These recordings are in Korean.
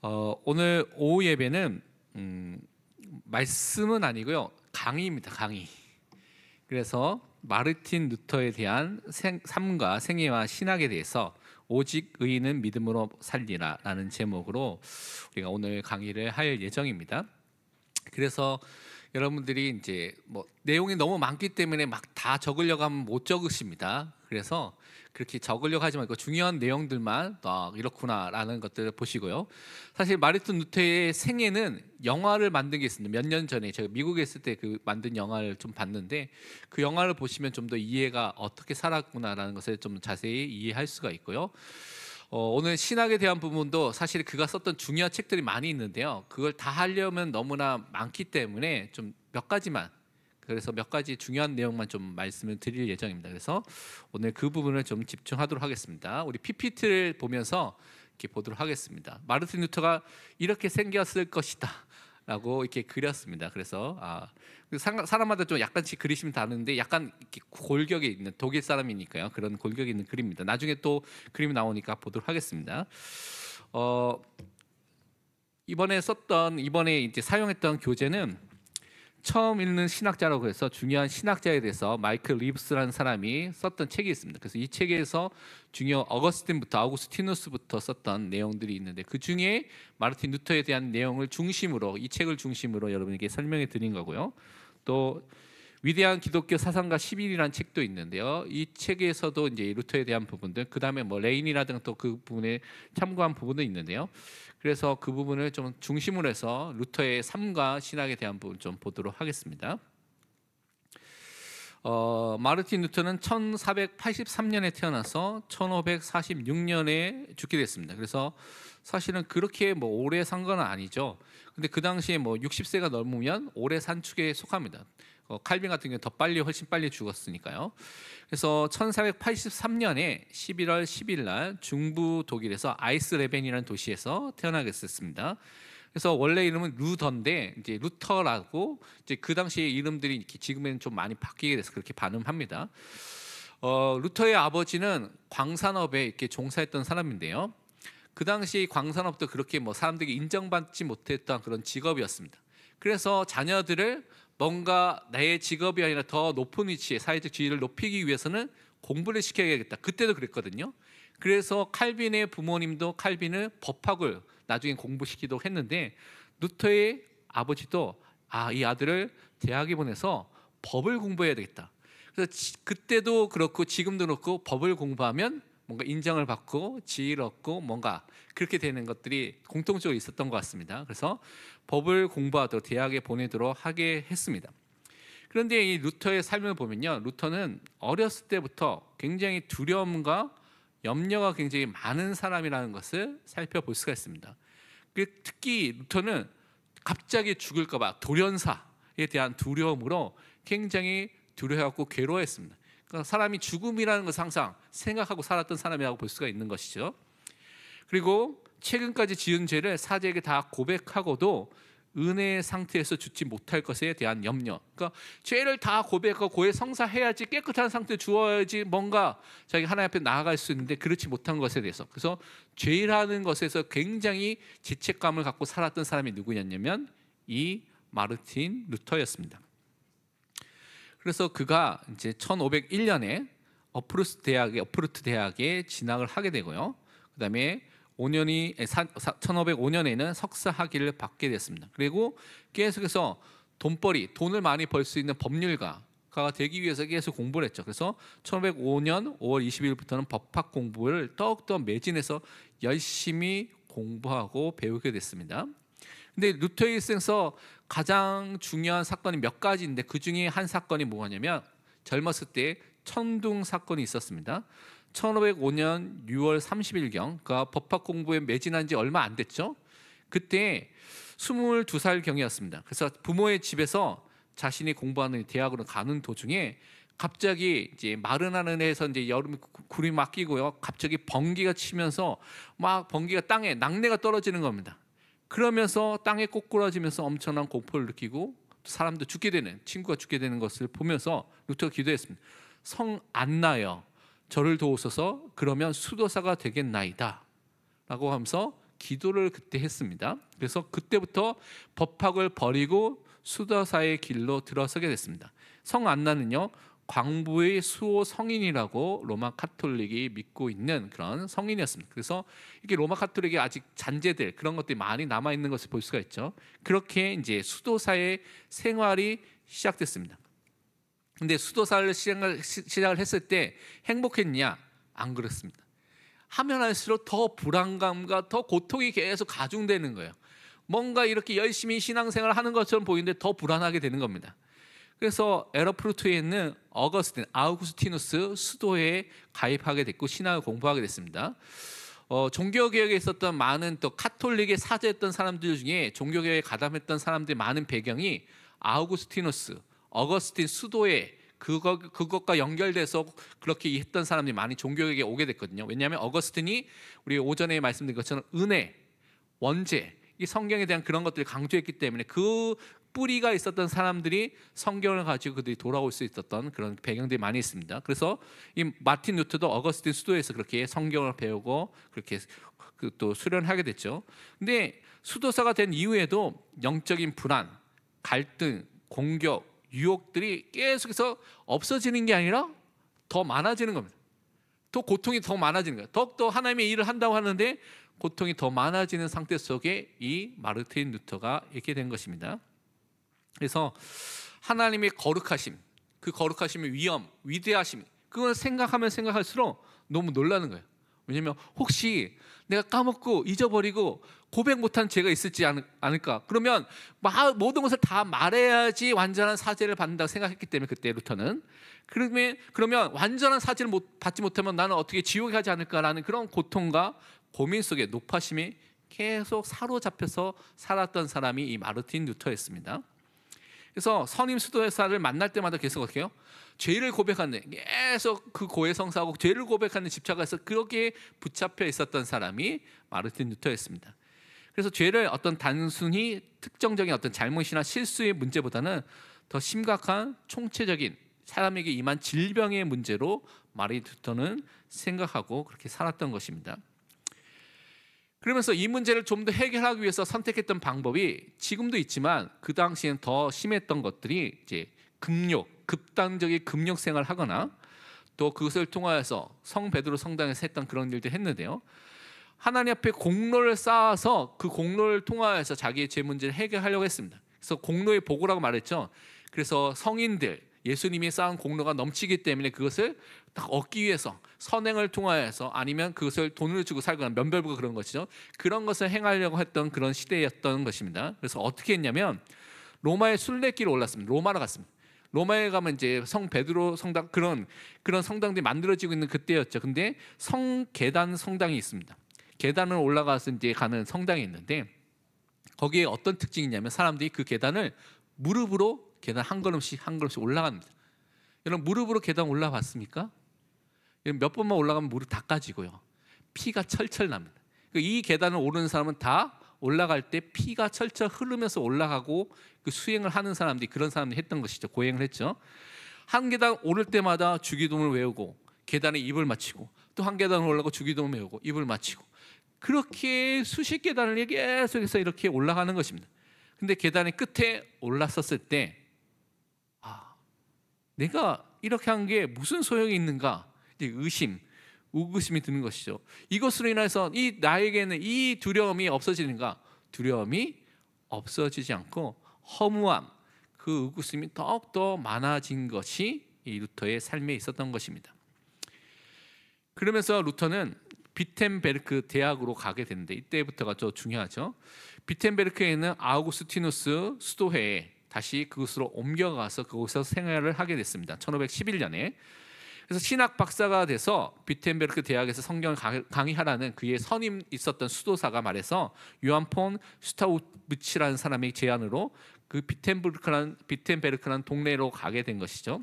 오늘 오후 예배는 말씀은 아니고요, 강의입니다. 강의. 그래서 마르틴 루터에 대한 삶과 생애와 신학에 대해서 오직 의인은 믿음으로 살리라라는 제목으로 우리가 오늘 강의를 할 예정입니다. 그래서 여러분들이 이제 뭐 내용이 너무 많기 때문에 막 다 적으려고 하면 못 적으십니다. 그래서 그렇게 적으려고 하지 말고 중요한 내용들만 이렇구나라는 것들을 보시고요. 사실 마르틴 루터의 생애는 영화를 만든 게 있습니다. 몇 년 전에 제가 미국에 있을 때 그 만든 영화를 좀 봤는데, 그 영화를 보시면 좀 더 이해가 어떻게 살았구나라는 것을 좀 자세히 이해할 수가 있고요. 오늘 신학에 대한 부분도 사실 그가 썼던 중요한 책들이 많이 있는데요, 그걸 다 하려면 너무나 많기 때문에 좀 몇 가지만, 그래서 몇 가지 중요한 내용만 좀 말씀을 드릴 예정입니다. 그래서 오늘 그 부분을 좀 집중하도록 하겠습니다. 우리 PPT를 보면서 이렇게 보도록 하겠습니다. 마르틴 루터가 이렇게 생겼을 것이다 라고 이렇게 그렸습니다. 그래서 사람마다 좀 약간씩 그리시면 다른데, 약간 이렇게 골격이 있는, 독일 사람이니까요, 그런 골격이 있는 그림입니다. 나중에 또 그림이 나오니까 보도록 하겠습니다. 이번에 이제 사용했던 교재는 처음 읽는 신학자라고 해서 중요한 신학자에 대해서 마이클 리브스라는 사람이 썼던 책이 있습니다. 그래서 이 책에서 중요 아우구스티누스부터 썼던 내용들이 있는데, 그 중에 마르틴 루터에 대한 내용을 중심으로, 이 책을 중심으로 여러분에게 설명해 드린 거고요. 또 위대한 기독교 사상가 10일이라는 책도 있는데요, 이 책에서도 이제 루터에 대한 부분들, 그 다음에 뭐 레인이라든가 또 그 부분에 참고한 부분도 있는데요. 그래서 그 부분을 좀 중심으로 해서 루터의 삶과 신학에 대한 부분 좀 보도록 하겠습니다. 마르틴 루터는 1483년에 태어나서 1546년에 죽게 됐습니다. 그래서 사실은 그렇게 뭐 오래 산 건 아니죠. 근데 그 당시에 뭐 60세가 넘으면 오래 산 축에 속합니다. 칼빈 같은 경우는 훨씬 빨리 죽었으니까요. 그래서 1483년에 11월 10일 날 중부 독일에서 아이스레벤이라는 도시에서 태어나게 됐습니다. 그래서 원래 이름은 루더인데 이제 루터라고, 이제 그 당시의 이름들이 이렇게 지금은 좀 많이 바뀌게 돼서 그렇게 발음합니다. 루터의 아버지는 광산업에 이렇게 종사했던 사람인데요, 그 당시 광산업도 그렇게 뭐 사람들이 인정받지 못했던 그런 직업이었습니다. 그래서 자녀들을 뭔가 나의 직업이 아니라 더 높은 위치에, 사회적 지위를 높이기 위해서는 공부를 시켜야겠다. 그때도 그랬거든요. 그래서 칼빈의 부모님도 칼빈을 법학을 나중에 공부시키도록 했는데, 루터의 아버지도 이 아들을 대학에 보내서 법을 공부해야 되겠다. 그래서 그때도 그렇고 지금도 그렇고 법을 공부하면 뭔가 인정을 받고 지위를 얻고 뭔가 그렇게 되는 것들이 공통적으로 있었던 것 같습니다. 그래서 법을 공부하도록 대학에 보내도록 하게 했습니다. 그런데 이 루터의 삶을 보면요, 루터는 어렸을 때부터 굉장히 두려움과 염려가 굉장히 많은 사람이라는 것을 살펴볼 수가 있습니다. 특히 루터는 갑자기 죽을까 봐 돌연사에 대한 두려움으로 굉장히 두려워하고 괴로워했습니다. 그러니까 사람이 죽음이라는 것을 항상 생각하고 살았던 사람이라고 볼 수가 있는 것이죠. 그리고 최근까지 지은 죄를 사제에게 다 고백하고도 은혜의 상태에서 죽지 못할 것에 대한 염려. 그러니까 죄를 다 고백하고 고해 성사해야지, 깨끗한 상태에 주어야지 뭔가 자기 하나님 앞에 나아갈 수 있는데 그렇지 못한 것에 대해서, 그래서 죄라는 것에서 굉장히 죄책감을 갖고 살았던 사람이 누구였냐면 이 마르틴 루터였습니다. 그래서 그가 이제 1501년에 어프루트 대학에 진학을 하게 되고요. 그다음에 1505년에는 석사 학위를 받게 됐습니다. 그리고 계속해서 돈을 많이 벌 수 있는 법률가가 되기 위해서 계속 공부를 했죠. 그래서 1505년 5월 20일부터는 법학 공부를 더욱더 매진해서 열심히 공부하고 배우게 됐습니다. 근데 루터의 일생에서 가장 중요한 사건이 몇 가지인데, 그 중에 한 사건이 뭐냐면 젊었을 때 천둥 사건이 있었습니다. 1505년 6월 30일경, 그가 법학 공부에 매진한 지 얼마 안 됐죠. 그때 22살경이었습니다. 그래서 부모의 집에서 자신이 공부하는 대학으로 가는 도중에 갑자기 이제 마른하는 해에서 이제 여름 구름이 막 끼고요, 갑자기 번개가 치면서 막 번개가 땅에 낙뢰가 떨어지는 겁니다. 그러면서 땅에 꼬꾸라지면서 엄청난 공포를 느끼고 사람도 죽게 되는, 친구가 죽게 되는 것을 보면서 루터가 기도했습니다. 성 안나여 저를 도우소서, 그러면 수도사가 되겠나이다 라고 하면서 기도를 그때 했습니다. 그래서 그때부터 법학을 버리고 수도사의 길로 들어서게 됐습니다. 성 안나는요, 광부의 수호 성인이라고 로마 카톨릭이 믿고 있는 그런 성인이었습니다. 그래서 이게 로마 카톨릭의 아직 잔재들 그런 것들이 많이 남아 있는 것을 볼 수가 있죠. 그렇게 이제 수도사의 생활이 시작됐습니다. 근데 수도사를 시작을 했을 때 행복했냐? 안 그렇습니다. 하면 할수록 더 불안감과 더 고통이 계속 가중되는 거예요. 뭔가 이렇게 열심히 신앙생활을 하는 것처럼 보이는데 더 불안하게 되는 겁니다. 그래서 에러프루트에 있는 아우구스티누스 수도에 가입하게 됐고 신학을 공부하게 됐습니다. 종교개혁에 있었던 많은 또 카톨릭에 사제했던 사람들 중에 종교개혁에 가담했던 사람들의 많은 배경이 아우구스티누스, 어거스틴 수도에 그것과 연결돼서 그렇게 했던 사람들이 많이 종교개혁에 오게 됐거든요. 왜냐하면 어거스틴이 우리 오전에 말씀드린 것처럼 은혜, 원죄, 이 성경에 대한 그런 것들을 강조했기 때문에 그 뿌리가 있었던 사람들이 성경을 가지고 그들이 돌아올 수 있었던 그런 배경들이 많이 있습니다. 그래서 이 마틴 루터도 어거스틴 수도에서 그렇게 성경을 배우고 그렇게 또 수련하게 됐죠. 근데 수도사가 된 이후에도 영적인 불안, 갈등, 공격, 유혹들이 계속해서 없어지는 게 아니라 더 많아지는 겁니다. 더 고통이 더 많아지는 거예요. 더욱더 하나님의 일을 한다고 하는데 고통이 더 많아지는 상태 속에 이 마르틴 루터가 있게 된 것입니다. 그래서 하나님의 거룩하심, 그 거룩하심의 위엄, 위대하심, 그걸 생각하면 생각할수록 너무 놀라는 거예요. 왜냐하면 혹시 내가 까먹고 잊어버리고 고백 못한 죄가 있을지 않을까? 그러면 모든 것을 다 말해야지 완전한 사죄를 받는다고 생각했기 때문에 그때 루터는 그러면 완전한 사죄를 받지 못하면 나는 어떻게 지옥에 가지 않을까라는 그런 고통과 고민 속에 높아심이 계속 사로잡혀서 살았던 사람이 이 마르틴 루터였습니다. 그래서 선임 수도사를 만날 때마다 계속 어떻게 해요? 죄를 고백하는, 계속 그 고해성사하고 죄를 고백하는 집착에서 그렇게 붙잡혀 있었던 사람이 마르틴 루터였습니다. 그래서 죄를 어떤 단순히 특정적인 어떤 잘못이나 실수의 문제보다는 더 심각한 총체적인 사람에게 임한 질병의 문제로 마르틴 루터는 생각하고 그렇게 살았던 것입니다. 그러면서 이 문제를 좀 더 해결하기 위해서 선택했던 방법이 지금도 있지만 그 당시에는 더 심했던 것들이 이제 극단적인 금욕 생활을 하거나 또 그것을 통하여서 성 베드로 성당에서 했던 그런 일들 했는데요. 하나님 앞에 공로를 쌓아서 그 공로를 통하여서 자기의 죄 문제를 해결하려고 했습니다. 그래서 공로의 보고라고 말했죠. 그래서 성인들, 예수님이 쌓은 공로가 넘치기 때문에 그것을 딱 얻기 위해서 선행을 통하여서 아니면 그것을 돈을 주고 살거나 면별부가 그런 것이죠. 그런 것을 행하려고 했던 그런 시대였던 것입니다. 그래서 어떻게 했냐면 로마의 순례길을 올랐습니다. 로마로 갔습니다. 로마에 가면 이제 성 베드로 성당 그런 성당들이 만들어지고 있는 그때였죠. 근데 계단 성당이 있습니다. 계단을 올라가서 이제 가는 성당이 있는데 거기에 어떤 특징이 있냐면 사람들이 그 계단을 무릎으로 계단 한 걸음씩 올라갑니다. 여러분 무릎으로 계단 올라봤습니까? 몇 번만 올라가면 무릎 다 까지고요. 피가 철철 납니다. 이 계단을 오르는 사람은 다 올라갈 때 피가 철철 흐르면서 올라가고 그 수행을 하는 사람들이 그런 사람들이 했던 것이죠. 고행을 했죠. 한 계단 오를 때마다 주기도문을 외우고 계단에 입을 맞추고 또 한 계단을 올라가고 주기도문 외우고 입을 맞추고 그렇게 수십 계단을 계속해서 이렇게 올라가는 것입니다. 근데 계단의 끝에 올랐었을 때 내가 이렇게 한 게 무슨 소용이 있는가? 이제 우구심이 드는 것이죠. 이것으로 인해서 나에게는 이 두려움이 없어지는가? 두려움이 없어지지 않고 허무함, 그 우구심이 더욱더 많아진 것이 이 루터의 삶에 있었던 것입니다. 그러면서 루터는 비텐베르크 대학으로 가게 되는데 이때부터가 좀 중요하죠. 비텐베르크에 있는 아우구스티누스 수도회에 다시 그곳으로 옮겨가서 그곳에서 생활을 하게 됐습니다. 1511년에. 그래서 신학 박사가 돼서 비텐베르크 대학에서 성경을 강의하라는 그의 선임 있었던 수도사가 말해서 요한 폰 슈타우비치라는 사람의 제안으로 그 비텐베르크라는 동네로 가게 된 것이죠.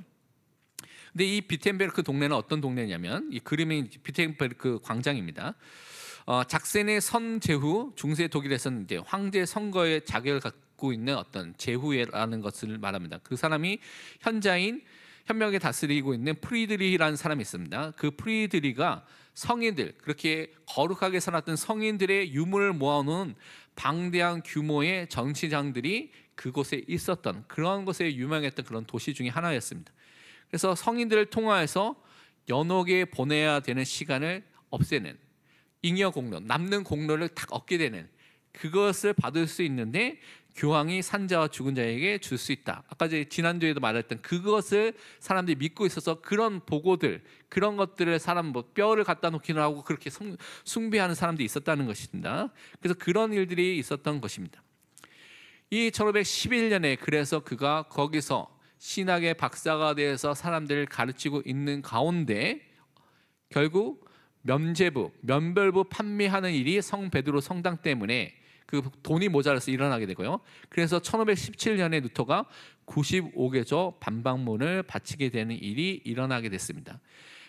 근데 이 비텐베르크 동네는 어떤 동네냐면 이 그림이 비텐베르크 광장입니다. 작센의 선제후 중세 독일에서는 이제 황제 선거의 자격을 갖고 있는 어떤 제후라는 것을 말합니다. 그 사람이 현명하게 다스리고 있는 프리드리히라는 사람이 있습니다. 그 프리드리히가 성인들, 그렇게 거룩하게 살았던 성인들의 유물을 모아놓은 방대한 규모의 전시장들이 그곳에 있었던, 그런 곳에 유명했던 그런 도시 중에 하나였습니다. 그래서 성인들을 통하여서 연옥에 보내야 되는 시간을 없애는, 잉여 공로, 남는 공로를 딱 얻게 되는, 그것을 받을 수 있는데 교황이 산자와 죽은 자에게 줄 수 있다. 아까 지난주에도 말했던 그것을 사람들이 믿고 있어서 그런 보고들, 그런 것들을 사람 뭐 뼈를 갖다 놓기는 하고 그렇게 숭배하는 사람들이 있었다는 것입니다. 그래서 그런 일들이 있었던 것입니다. 이 1511년에 그래서 그가 거기서 신학의 박사가 되어서 사람들을 가르치고 있는 가운데 결국 면별부 판매하는 일이 성 베드로 성당 때문에 그 돈이 모자라서 일어나게 되고요. 그래서 1517년에 루터가 95개조 반박문을 바치게 되는 일이 일어나게 됐습니다.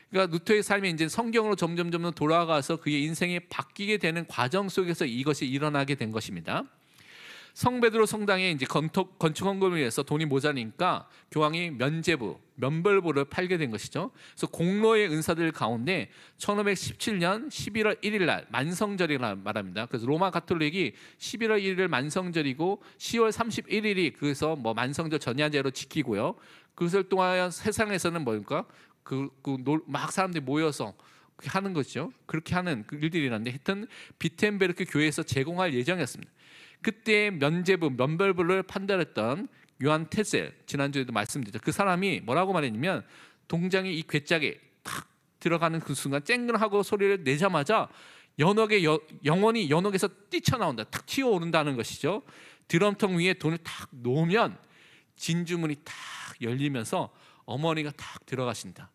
그러니까 루터의 삶이 이제 성경으로 점점 돌아가서 그의 인생이 바뀌게 되는 과정 속에서 이것이 일어나게 된 것입니다. 성 베드로 성당에 이제 건축 헌금을 위해서 돈이 모자니까 교황이 면벌부를 팔게 된 것이죠. 그래서 공로의 은사들 가운데 1517년 11월 1일 날 만성절이라 말합니다. 그래서 로마 가톨릭이 11월 1일 만성절이고 10월 31일이 그래서 뭐 만성절 전야제로 지키고요. 그것을 통하여 세상에서는 뭡니까? 막 사람들이 모여서 하는 것이죠. 그렇게 하는 그 일들이 있는데 하여튼 비텐베르크 교회에서 제공할 예정이었습니다. 그때 면벌부를 판단했던 요한 테셀, 지난주에도 말씀드렸죠. 그 사람이 뭐라고 말했냐면 동장이 이 괴짝에 탁 들어가는 그 순간 쨍글하고 소리를 내자마자 영혼이 연옥에서 뛰쳐나온다. 탁 튀어오른다는 것이죠. 드럼통 위에 돈을 탁 놓으면 진주문이 탁 열리면서 어머니가 탁 들어가신다.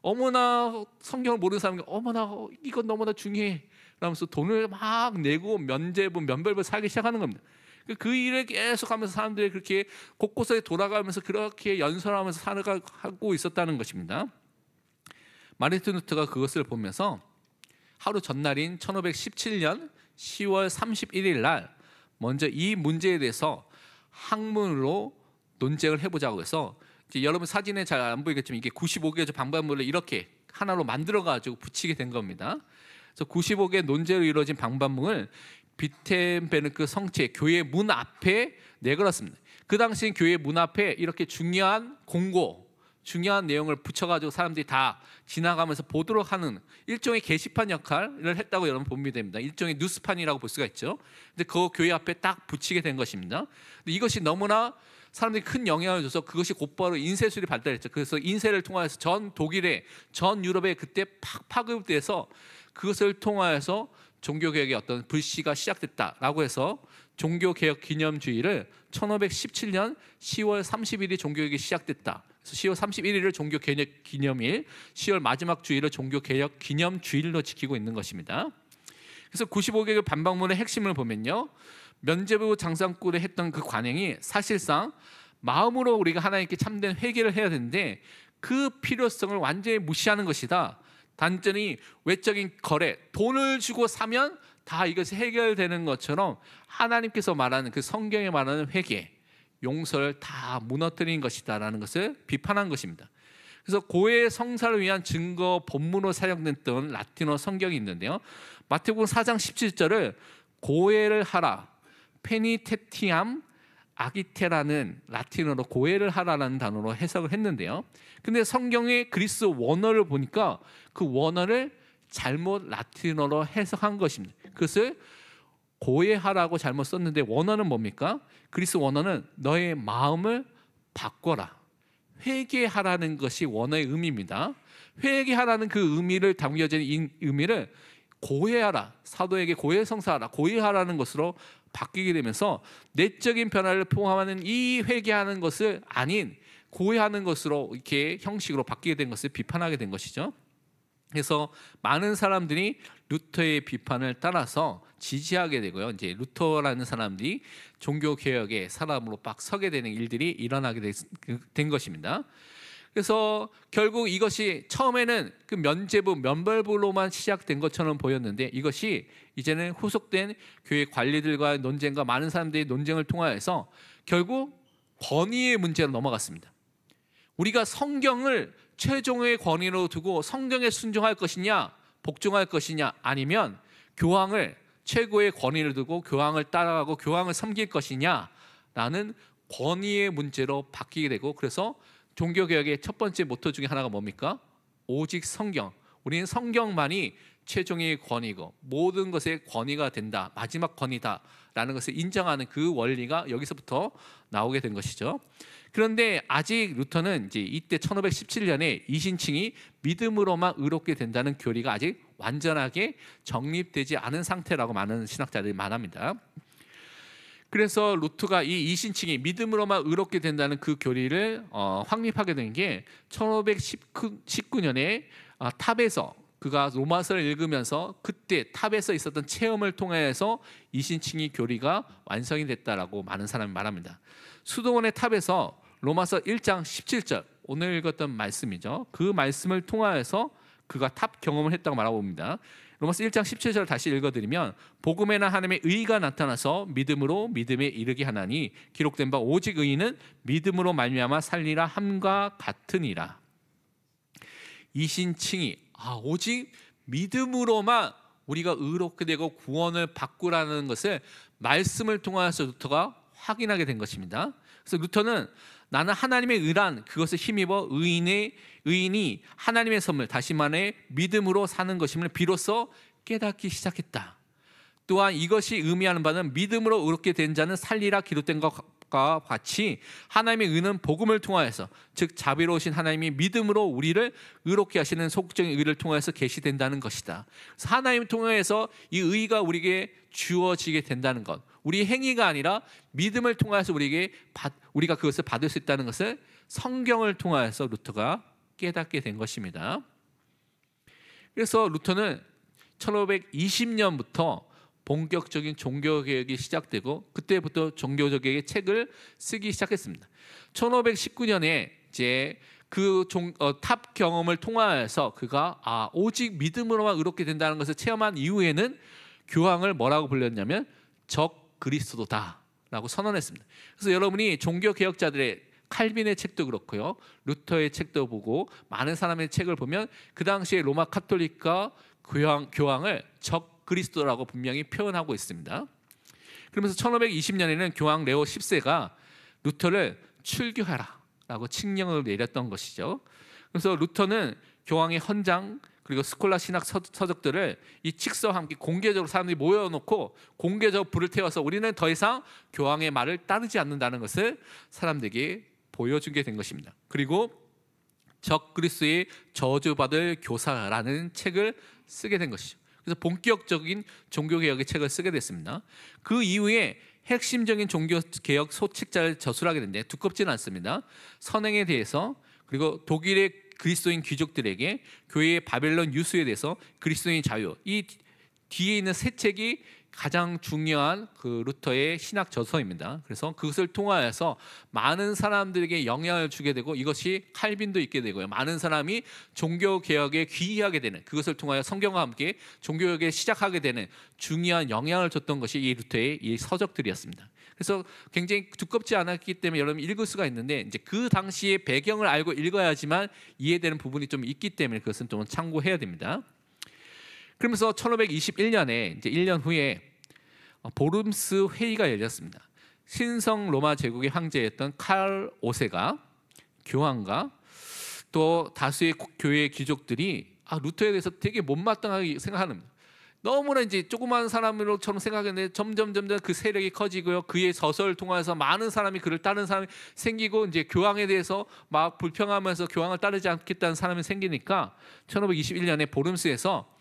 어머나, 성경을 모르는 사람이 어머나 이건 너무나 중요해 라면서 돈을 막 내고 면벌부 살기 시작하는 겁니다. 그 일을 계속 하면서 사람들이 그렇게 곳곳에 돌아가면서 그렇게 연설하면서 살아가고 있었다는 것입니다. 마르틴 루터가 그것을 보면서 하루 전날인 1517년 10월 31일 날 먼저 이 문제에 대해서 학문으로 논쟁을 해보자고 해서, 여러분 사진에 잘 안 보이겠지만 이게 95개의 방반문을 이렇게 하나로 만들어가지고 붙이게 된 겁니다. 그래서 95개 논제로 이루어진 방반문을 비텐베르크 성체 교회 문 앞에 내걸었습니다. 그 당시 교회 문 앞에 이렇게 중요한 공고, 중요한 내용을 붙여가지고 사람들이 다 지나가면서 보도록 하는 일종의 게시판 역할을 했다고 여러분 보면 됩니다. 일종의 뉴스판이라고 볼 수가 있죠. 근데 그 교회 앞에 딱 붙이게 된 것입니다. 근데 이것이 너무나 사람들이 큰 영향을 줘서 그것이 곧바로 인쇄술이 발달했죠. 그래서 인쇄를 통해서 전 독일에, 전 유럽에 그때 팍 파급돼서 그것을 통하여서 종교개혁의 어떤 불씨가 시작됐다라고 해서 종교개혁 기념주의를 1517년 10월 30일이 종교개혁이 시작됐다. 그래서 10월 31일을 종교개혁 기념일, 10월 마지막 주일을 종교개혁 기념주일로 지키고 있는 것입니다. 그래서 95개의 반박문의 핵심을 보면요, 면죄부 장상꾼에 했던 그 관행이 사실상 마음으로 우리가 하나님께 참된 회개를 해야 되는데 그 필요성을 완전히 무시하는 것이다. 단순히 외적인 거래, 돈을 주고 사면 다 이것이 해결되는 것처럼 하나님께서 말하는 그 성경에 말하는 회개, 용서를 다 무너뜨린 것이다라는 것을 비판한 것입니다. 그래서 고해 성사를 위한 증거 본문으로 사용됐던 라틴어 성경이 있는데요, 마태복음 4장 17절을 고해를 하라, 페니테티암 아기테라는 라틴어로 고해를 하라라는 단어로 해석을 했는데요, 근데 성경의 그리스 원어를 보니까 그 원어를 잘못 라틴어로 해석한 것입니다. 그것을 고해하라고 잘못 썼는데 원어는 뭡니까? 그리스 원어는 너의 마음을 바꿔라, 회개하라는 것이 원어의 의미입니다. 회개하라는 그 의미를 담겨진 이 의미를 고해하라, 사도에게 고해성사하라, 고해하라는 것으로 바뀌게 되면서 내적인 변화를 포함하는 이 회개하는 것을 아닌 고해하는 것으로 이렇게 형식으로 바뀌게 된 것을 비판하게 된 것이죠. 그래서 많은 사람들이 루터의 비판을 따라서 지지하게 되고요. 이제 루터라는 사람들이 종교 개혁의 사람으로 막 서게 되는 일들이 일어나게 된 것입니다. 그래서 결국 이것이 처음에는 그 면벌부로만 시작된 것처럼 보였는데 이것이 이제는 후속된 교회 관리들과의 논쟁과 많은 사람들의 논쟁을 통하여서 결국 권위의 문제로 넘어갔습니다. 우리가 성경을 최종의 권위로 두고 성경에 순종할 것이냐, 복종할 것이냐, 아니면 교황을 최고의 권위를 두고 교황을 따라가고 교황을 섬길 것이냐라는 권위의 문제로 바뀌게 되고, 그래서 종교개혁의 첫 번째 모토 중에 하나가 뭡니까? 오직 성경. 우리는 성경만이 최종의 권위고 모든 것의 권위가 된다, 마지막 권위다라는 것을 인정하는 그 원리가 여기서부터 나오게 된 것이죠. 그런데 아직 루터는 이제 이때 1517년에 이신칭이 믿음으로만 의롭게 된다는 교리가 아직 완전하게 정립되지 않은 상태라고 많은 신학자들이 말합니다. 그래서 루터가 이 이신칭이 믿음으로만 의롭게 된다는 그 교리를 확립하게 된 게 1519년에 탑에서 그가 로마서를 읽으면서 그때 탑에서 있었던 체험을 통해서 이신칭이 교리가 완성이 됐다라고 많은 사람이 말합니다. 수도원의 탑에서 로마서 1장 17절, 오늘 읽었던 말씀이죠. 그 말씀을 통하여서 그가 탑 경험을 했다고 말하고 봅니다. 로마서 1장 17절 다시 읽어드리면, 복음에는 하나님의 의가 나타나서 믿음으로 믿음에 이르게 하나니 기록된 바 오직 의인은 믿음으로 말미암아 살리라 함과 같으니라. 이신칭이 오직 믿음으로만 우리가 의롭게 되고 구원을 받고라는 것을 말씀을 통하여서 루터가 확인하게 된 것입니다. 그래서 루터는 나는 하나님의 의란 그것을 힘입어 의인이 하나님의 선물, 다시 말해 믿음으로 사는 것임을 비로소 깨닫기 시작했다. 또한 이것이 의미하는 바는 믿음으로 의롭게 된 자는 살리라 기록된 것과 같이 하나님의 의는 복음을 통하여서, 즉 자비로우신 하나님이 믿음으로 우리를 의롭게 하시는 소극적인 의를 통하여서 계시된다는 것이다. 그래서 하나님을 통해서 이 의가 우리에게 주어지게 된다는 것, 우리 행위가 아니라 믿음을 통하여서 우리가 그것을 받을 수 있다는 것을 성경을 통하여서 루터가 깨닫게 된 것입니다. 그래서 루터는 1520년부터 본격적인 종교개혁이 시작되고 그때부터 종교개혁의 책을 쓰기 시작했습니다. 1519년에 이제 탑 경험을 통하여서 그가 오직 믿음으로만 의롭게 된다는 것을 체험한 이후에는 교황을 뭐라고 불렸냐면 적 그리스도다라고 선언했습니다. 그래서 여러분이 종교개혁자들의 칼빈의 책도 그렇고요, 루터의 책도 보고 많은 사람의 책을 보면 그 당시에 로마 카톨릭과 교황을 적 그리스도라고 분명히 표현하고 있습니다. 그러면서 1520년에는 교황 레오 10세가 루터를 출교하라라고 칙령을 내렸던 것이죠. 그래서 루터는 교황의 헌장 그리고 스콜라 신학 서적들을 이 칙서와 함께 공개적으로 사람들이 모여놓고 공개적으로 불을 태워서 우리는 더 이상 교황의 말을 따르지 않는다는 것을 사람들에게 보여주게 된 것입니다. 그리고 적 그리스도의 저주받을 교사라는 책을 쓰게 된 것이죠. 그래서 본격적인 종교개혁의 책을 쓰게 됐습니다. 그 이후에 핵심적인 종교개혁 소책자를 저술하게 됐는데 두껍지는 않습니다. 선행에 대해서, 그리고 독일의 그리스도인 귀족들에게 교회의 바벨론 유수에 대해서, 그리스도인 자유, 이 뒤에 있는 세 책이 가장 중요한 그 루터의 신학 저서입니다. 그래서 그것을 통하여서 많은 사람들에게 영향을 주게 되고, 이것이 칼빈도 있게 되고요, 많은 사람이 종교개혁에 귀의하게 되는, 그것을 통하여 성경과 함께 종교개혁에 시작하게 되는 중요한 영향을 줬던 것이 이 루터의 이 서적들이었습니다. 그래서 굉장히 두껍지 않았기 때문에 여러분 읽을 수가 있는데, 이제 그 당시의 배경을 알고 읽어야지만 이해되는 부분이 좀 있기 때문에 그것은 좀 참고해야 됩니다. 그러면서 1521년에 이제 1년 후에 보름스 회의가 열렸습니다. 신성 로마 제국의 황제였던 칼 5세가 교황과 또 다수의 교회 귀족들이 루터에 대해서 되게 못마땅하게 생각하는, 너무나 이제 조그마한 사람으로처럼 생각했는데 점점 그 세력이 커지고요, 그의 저서를 통해서 많은 사람이 그를 따르는 사람이 생기고, 이제 교황에 대해서 막 불평하면서 교황을 따르지 않겠다는 사람이 생기니까 1521년에 보름스에서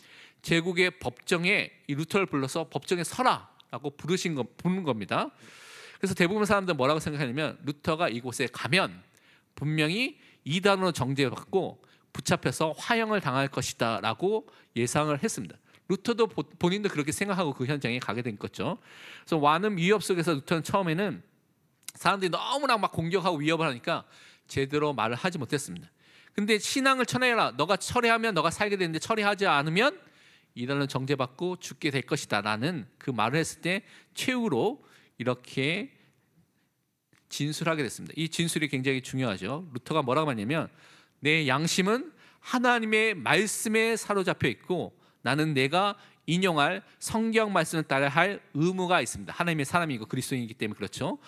제국의 법정에 이 루터를 불러서 법정에 서라라고 부르는 겁니다. 그래서 대부분 사람들은 뭐라고 생각하냐면, 루터가 이곳에 가면 분명히 이단으로 정죄받고 붙잡혀서 화형을 당할 것이다라고 예상을 했습니다. 루터도 본인도 그렇게 생각하고 그 현장에 가게 된 거죠. 그래서 많은 위협 속에서 루터는 처음에는 사람들이 너무나 막 공격하고 위협을 하니까 제대로 말을 하지 못했습니다. 근데 신앙을 철회해라, 너가 철회하면 너가 살게 되는데 철회하지 않으면 이단은 정죄받고 죽게 될 것이다 라는 그 말을 했을 때 최후로 이렇게 진술하게 됐습니다. 이 진술이 굉장히 중요하죠. 루터가 뭐라고 하냐면, 내 양심은 하나님의 말씀에 사로잡혀 있고 나는 내가 인용할 성경 말씀을 따라 할 의무가 있습니다. 하나님의 사람이고 그리스도인이기 때문에 그렇죠.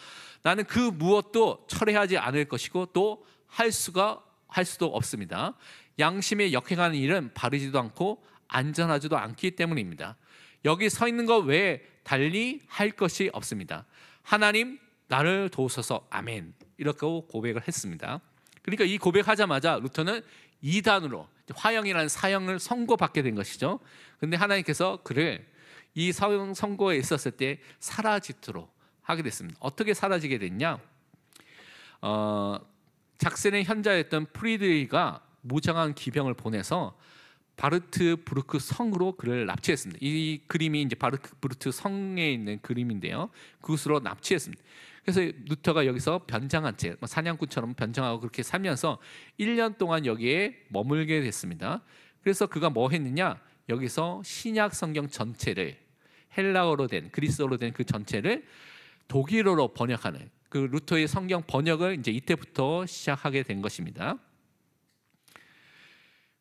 나는 그 무엇도 철회하지 않을 것이고 또 할 수도 없습니다. 양심에 역행하는 일은 바르지도 않고 안전하지도 않기 때문입니다. 여기 서 있는 것 외에 달리 할 것이 없습니다. 하나님 나를 도우소서 아멘 이렇게 고백을 했습니다. 그러니까 이 고백하자마자 루터는 이단으로 화형이라는 사형을 선고받게 된 것이죠. 그런데 하나님께서 그를 이 사형 선고에 있었을 때 사라지도록 하게 됐습니다. 어떻게 사라지게 됐냐? 작센의 현자였던 프리드리히가 무장한 기병을 보내서 바르트부르크 성으로 그를 납치했습니다. 이 그림이 이제 바르트부르크 성에 있는 그림인데요. 그곳으로 납치했습니다. 그래서 루터가 여기서 변장한 채 사냥꾼처럼 변장하고 그렇게 살면서 1년 동안 여기에 머물게 됐습니다. 그래서 그가 뭐 했느냐? 여기서 신약 성경 전체를 헬라어로 된 그리스어로 된 그 전체를 독일어로 번역하는 그 루터의 성경 번역을 이제 이때부터 시작하게 된 것입니다.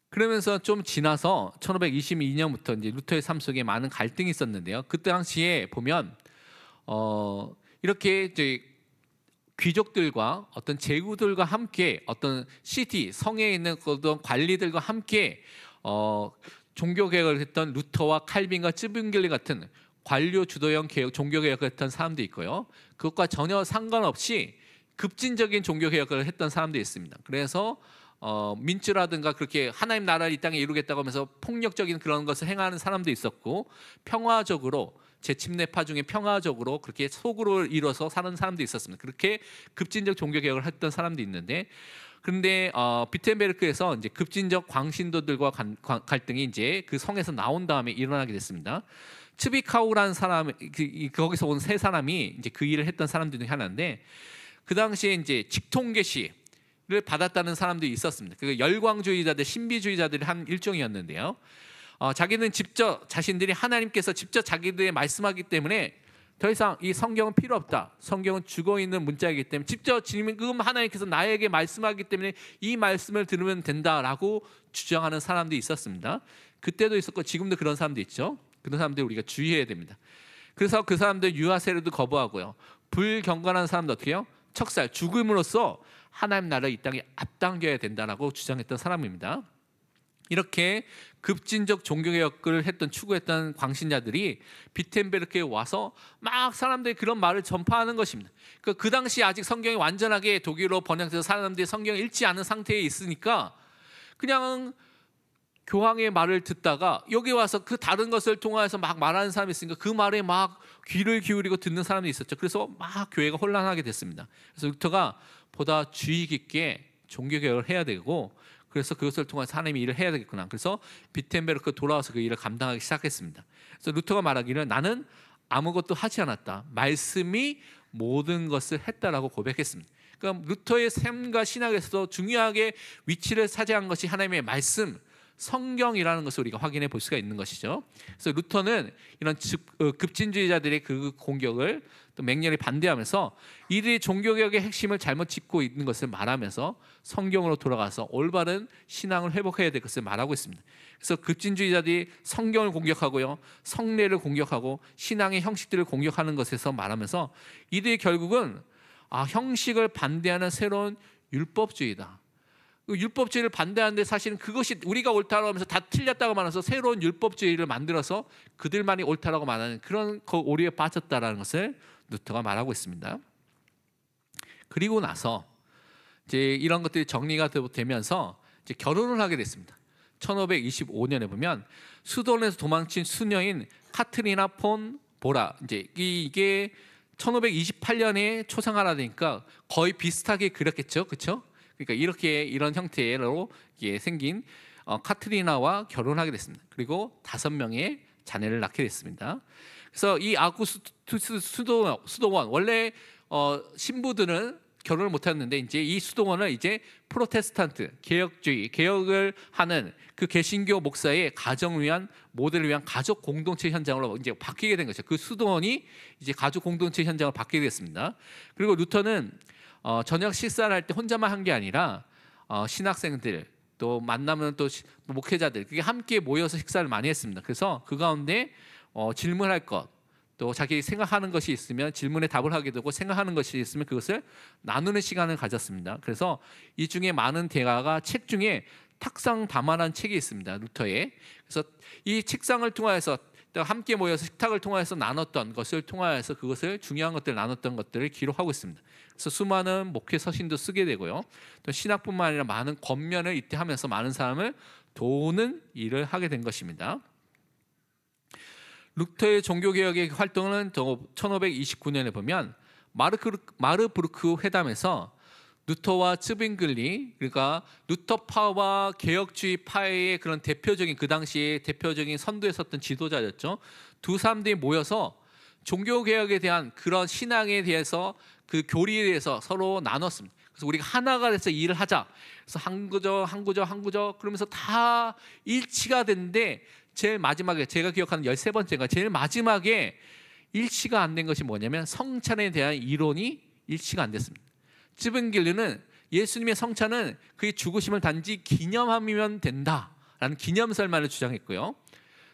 그러면서 좀 지나서 1522년부터 이제 루터의 삶 속에 많은 갈등이 있었는데요. 그때 당시에 보면 이렇게 이제 귀족들과 어떤 제후들과 함께 어떤 시티 성에 있는 어떤 관리들과 함께 종교 개혁을 했던 루터와 칼빈과 쯔빙겔리 같은 관료 주도형 개혁, 종교 개혁을 했던 사람도 있고요. 그것과 전혀 상관없이 급진적인 종교 개혁을 했던 사람도 있습니다. 그래서 민주라든가 그렇게 하나님 나라를 이 땅에 이루겠다고 하면서 폭력적인 그런 것을 행하는 사람도 있었고, 평화적으로 재침례파 중에 평화적으로 그렇게 속으로 이뤄서 사는 사람도 있었습니다. 그렇게 급진적 종교 개혁을 했던 사람도 있는데, 그런데 비텐베르크에서 이제 급진적 광신도들과 갈등이 이제 그 성에서 나온 다음에 일어나게 됐습니다. 츠비카우라는 사람, 거기서 온 세 사람이 이제 그 일을 했던 사람들 중에 하나인데, 그 당시에 이제 직통계시를 받았다는 사람들이 있었습니다. 그 열광주의자들, 신비주의자들이 한 일종이었는데요. 자기는 직접 자신들이 하나님께서 직접 자기들에 말씀하기 때문에 더 이상 이 성경은 필요 없다. 성경은 죽어 있는 문자이기 때문에 직접 지금 하나님께서 나에게 말씀하기 때문에 이 말씀을 들으면 된다라고 주장하는 사람들이 있었습니다. 그때도 있었고 지금도 그런 사람도 있죠. 그런 사람들 우리가 주의해야 됩니다. 그래서 그 사람들 유아 세례도 거부하고요. 불경건한 사람도 어떻게 해요? 척살, 죽음으로써 하나님 나라를 이 땅에 앞당겨야 된다라고 주장했던 사람입니다. 이렇게 급진적 종교개혁을 추구했던 광신자들이 비텐베르크에 와서 막 사람들이 그런 말을 전파하는 것입니다. 그 당시 아직 성경이 완전하게 독일어로 번역돼서 사람들이 성경을 읽지 않은 상태에 있으니까 그냥 교황의 말을 듣다가 여기 와서 그 다른 것을 통해서 막 말하는 사람이 있으니까 그 말에 막 귀를 기울이고 듣는 사람이 있었죠. 그래서 막 교회가 혼란하게 됐습니다. 그래서 루터가 보다 주의 깊게 종교개혁을 해야 되고, 그래서 그것을 통해서 하나님이 일을 해야 되겠구나. 그래서 비텐베르크 돌아와서 그 일을 감당하기 시작했습니다. 그래서 루터가 말하기를 나는 아무것도 하지 않았다. 말씀이 모든 것을 했다라고 고백했습니다. 그러니까 루터의 삶과 신학에서도 중요하게 위치를 차지한 것이 하나님의 말씀, 성경이라는 것을 우리가 확인해 볼 수가 있는 것이죠. 그래서 루터는 이런 급진주의자들의 그 공격을 또 맹렬히 반대하면서 이들이 종교개혁의 핵심을 잘못 짚고 있는 것을 말하면서 성경으로 돌아가서 올바른 신앙을 회복해야 될 것을 말하고 있습니다. 그래서 급진주의자들이 성경을 공격하고요, 성례를 공격하고 신앙의 형식들을 공격하는 것에서 말하면서 이들이 결국은 형식을 반대하는 새로운 율법주의다. 율법주의를 반대하는데 사실은 그것이 우리가 옳다고 하면서 다 틀렸다고 말해서 새로운 율법주의를 만들어서 그들만이 옳다고 말하는 그런 오류에 빠졌다라는 것을 루터가 말하고 있습니다. 그리고 나서 이제 이런 것들이 정리가 되면서 이제 결혼을 하게 됐습니다. 1525년에 보면 수도원에서 도망친 수녀인 카트리나 폰 보라, 이제 이게 1528년에 초상화라니까 거의 비슷하게 그렸겠죠, 그렇죠? 그러니까 이런 형태로 생긴 카트리나와 결혼하게 됐습니다. 그리고 5명의 자녀를 낳게 됐습니다. 그래서 이 아구스투스 수도원 원래 신부들은 결혼을 못했는데 이제 이 수도원을 이제 프로테스탄트 개혁을 하는 그 개신교 목사의 가정을 위한 모델을 위한 가족 공동체 현장으로 이제 바뀌게 된 거죠. 그 수도원이 이제 가족 공동체 현장으로 바뀌게 됐습니다. 그리고 루터는 저녁 식사를 할 때 혼자만 한 게 아니라 신학생들 또 만나면 또 목회자들 그게 함께 모여서 식사를 많이 했습니다. 그래서 그 가운데 질문할 것, 또 자기 생각하는 것이 있으면 질문에 답을 하게 되고 생각하는 것이 있으면 그것을 나누는 시간을 가졌습니다. 그래서 이 중에 많은 대가가 책 중에 탁상 담화라는 책이 있습니다. 루터의. 그래서 이 책상을 통하여서 함께 모여서 식탁을 통하여서 나눴던 것을 통하여서 그것을 중요한 것들을 나눴던 것들을 기록하고 있습니다. 그래서 수많은 목회 서신도 쓰게 되고요. 또 신학뿐만 아니라 많은 권면을 이때 하면서 많은 사람을 도우는 일을 하게 된 것입니다. 루터의 종교개혁의 활동은 1529년에 보면 마르부르크 회담에서 루터와 츠빙글리, 그러니까 루터파와 개혁주의 파의 그런 대표적인 그 당시에 대표적인 선두에 섰던 지도자였죠. 두 사람들이 모여서 종교개혁에 대한 그런 신앙에 대해서 그 교리에 대해서 서로 나눴습니다. 그래서 우리가 하나가 돼서 일을 하자. 그래서 한 구조 그러면서 다 일치가 됐는데 제일 마지막에 제가 기억하는 13번째가 제일 마지막에 일치가 안 된 것이 뭐냐면 성찬에 대한 이론이 일치가 안 됐습니다. 츠빙글리는 예수님의 성찬은 그의 죽으심을 단지 기념하면 된다라는 기념설만을 주장했고요.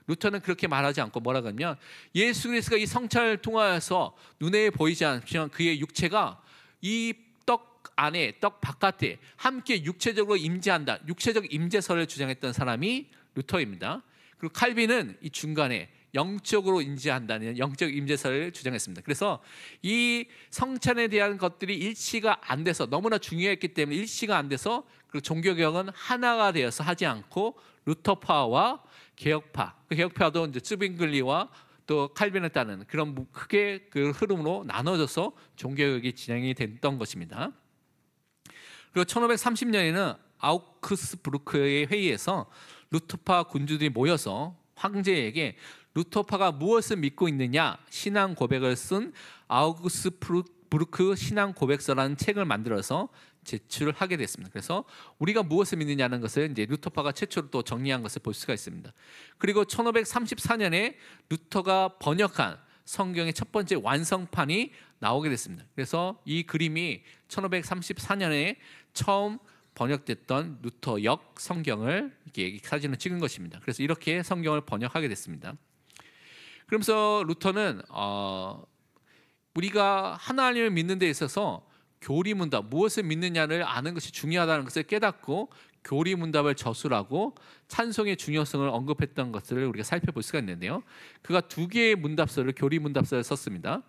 루터는 그렇게 말하지 않고 뭐라고 하면 예수 그리스도가 이 성찬을 통하여서 눈에 보이지 않지만 그의 육체가 이 떡 안에 떡 바깥에 함께 육체적으로 임재한다. 육체적 임재설을 주장했던 사람이 루터입니다. 그리고 칼빈은 이 중간에 영적으로 임재한다는 영적 임재설을 주장했습니다. 그래서 이 성찬에 대한 것들이 일치가 안 돼서 너무나 중요했기 때문에 일치가 안 돼서 그리고 종교개혁은 하나가 되어서 하지 않고 루터파와 개혁파, 그 개혁파도 이제 츠빙글리와 또 칼빈을 따르는 그런 크게 그 흐름으로 나눠져서 종교개혁이 진행이 됐던 것입니다. 그리고 1530년에는 아우크스부르크의 회의에서 루터파 군주들이 모여서 황제에게 루터파가 무엇을 믿고 있느냐 신앙 고백을 쓴 아우구스부르크 신앙 고백서라는 책을 만들어서 제출을 하게 됐습니다. 그래서 우리가 무엇을 믿느냐는 것을 이제 루터파가 최초로 또 정리한 것을 볼 수가 있습니다. 그리고 1534년에 루터가 번역한 성경의 첫 번째 완성판이 나오게 됐습니다. 그래서 이 그림이 1534년에 처음 번역됐던 루터역 성경을 이렇게 사진을 찍은 것입니다. 그래서 이렇게 성경을 번역하게 됐습니다. 그러면서 루터는 우리가 하나님을 믿는 데 있어서 교리문답, 무엇을 믿느냐를 아는 것이 중요하다는 것을 깨닫고 교리문답을 저술하고 찬송의 중요성을 언급했던 것을 우리가 살펴볼 수가 있는데요. 그가 두 개의 문답서를 교리문답서를 썼습니다.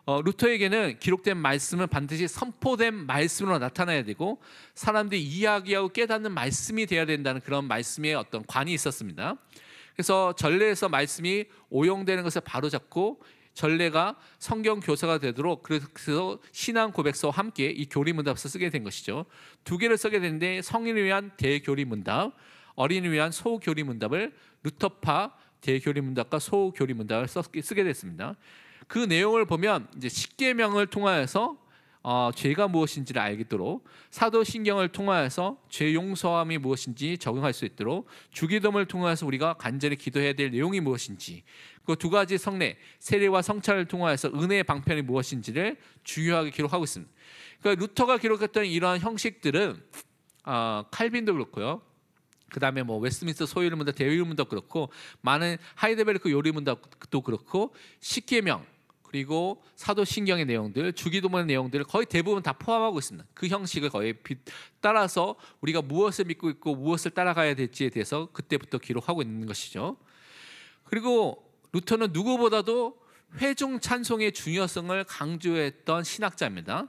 루터에게는 기록된 말씀은 반드시 선포된 말씀으로 나타나야 되고 사람들이 이야기하고 깨닫는 말씀이 되어야 된다는 그런 말씀의 어떤 관이 있었습니다. 그래서 전례에서 말씀이 오용되는 것을 바로잡고 전례가 성경 교사가 되도록 그래서 신앙 고백서와 함께 이 교리문답서 쓰게 된 것이죠. 두 개를 쓰게 됐는데 성인을 위한 대교리문답, 어린이를 위한 소교리문답을 루터파 대교리문답과 소교리문답을 쓰게 됐습니다. 그 내용을 보면 이제 십계명을 통하여서 죄가 무엇인지를 알겠도록 사도신경을 통하여서 죄 용서함이 무엇인지 적용할 수 있도록 주기도문을 통하여서 우리가 간절히 기도해야 될 내용이 무엇인지 그 두 가지 성례, 세례와 성찬을 통하여서 은혜의 방편이 무엇인지를 중요하게 기록하고 있습니다. 그러니까 루터가 기록했던 이러한 형식들은 칼빈도 그렇고요. 그 다음에 뭐 웨스트민스터 소유문답, 대유문답 그렇고 많은 하이델베르크 요리문답도 그렇고 십계명 그리고 사도신경의 내용들, 주기도문의 내용들을 거의 대부분 다 포함하고 있습니다. 그 형식을 거의 따라서 우리가 무엇을 믿고 있고 무엇을 따라가야 될지에 대해서 그때부터 기록하고 있는 것이죠. 그리고 루터는 누구보다도 회중 찬송의 중요성을 강조했던 신학자입니다.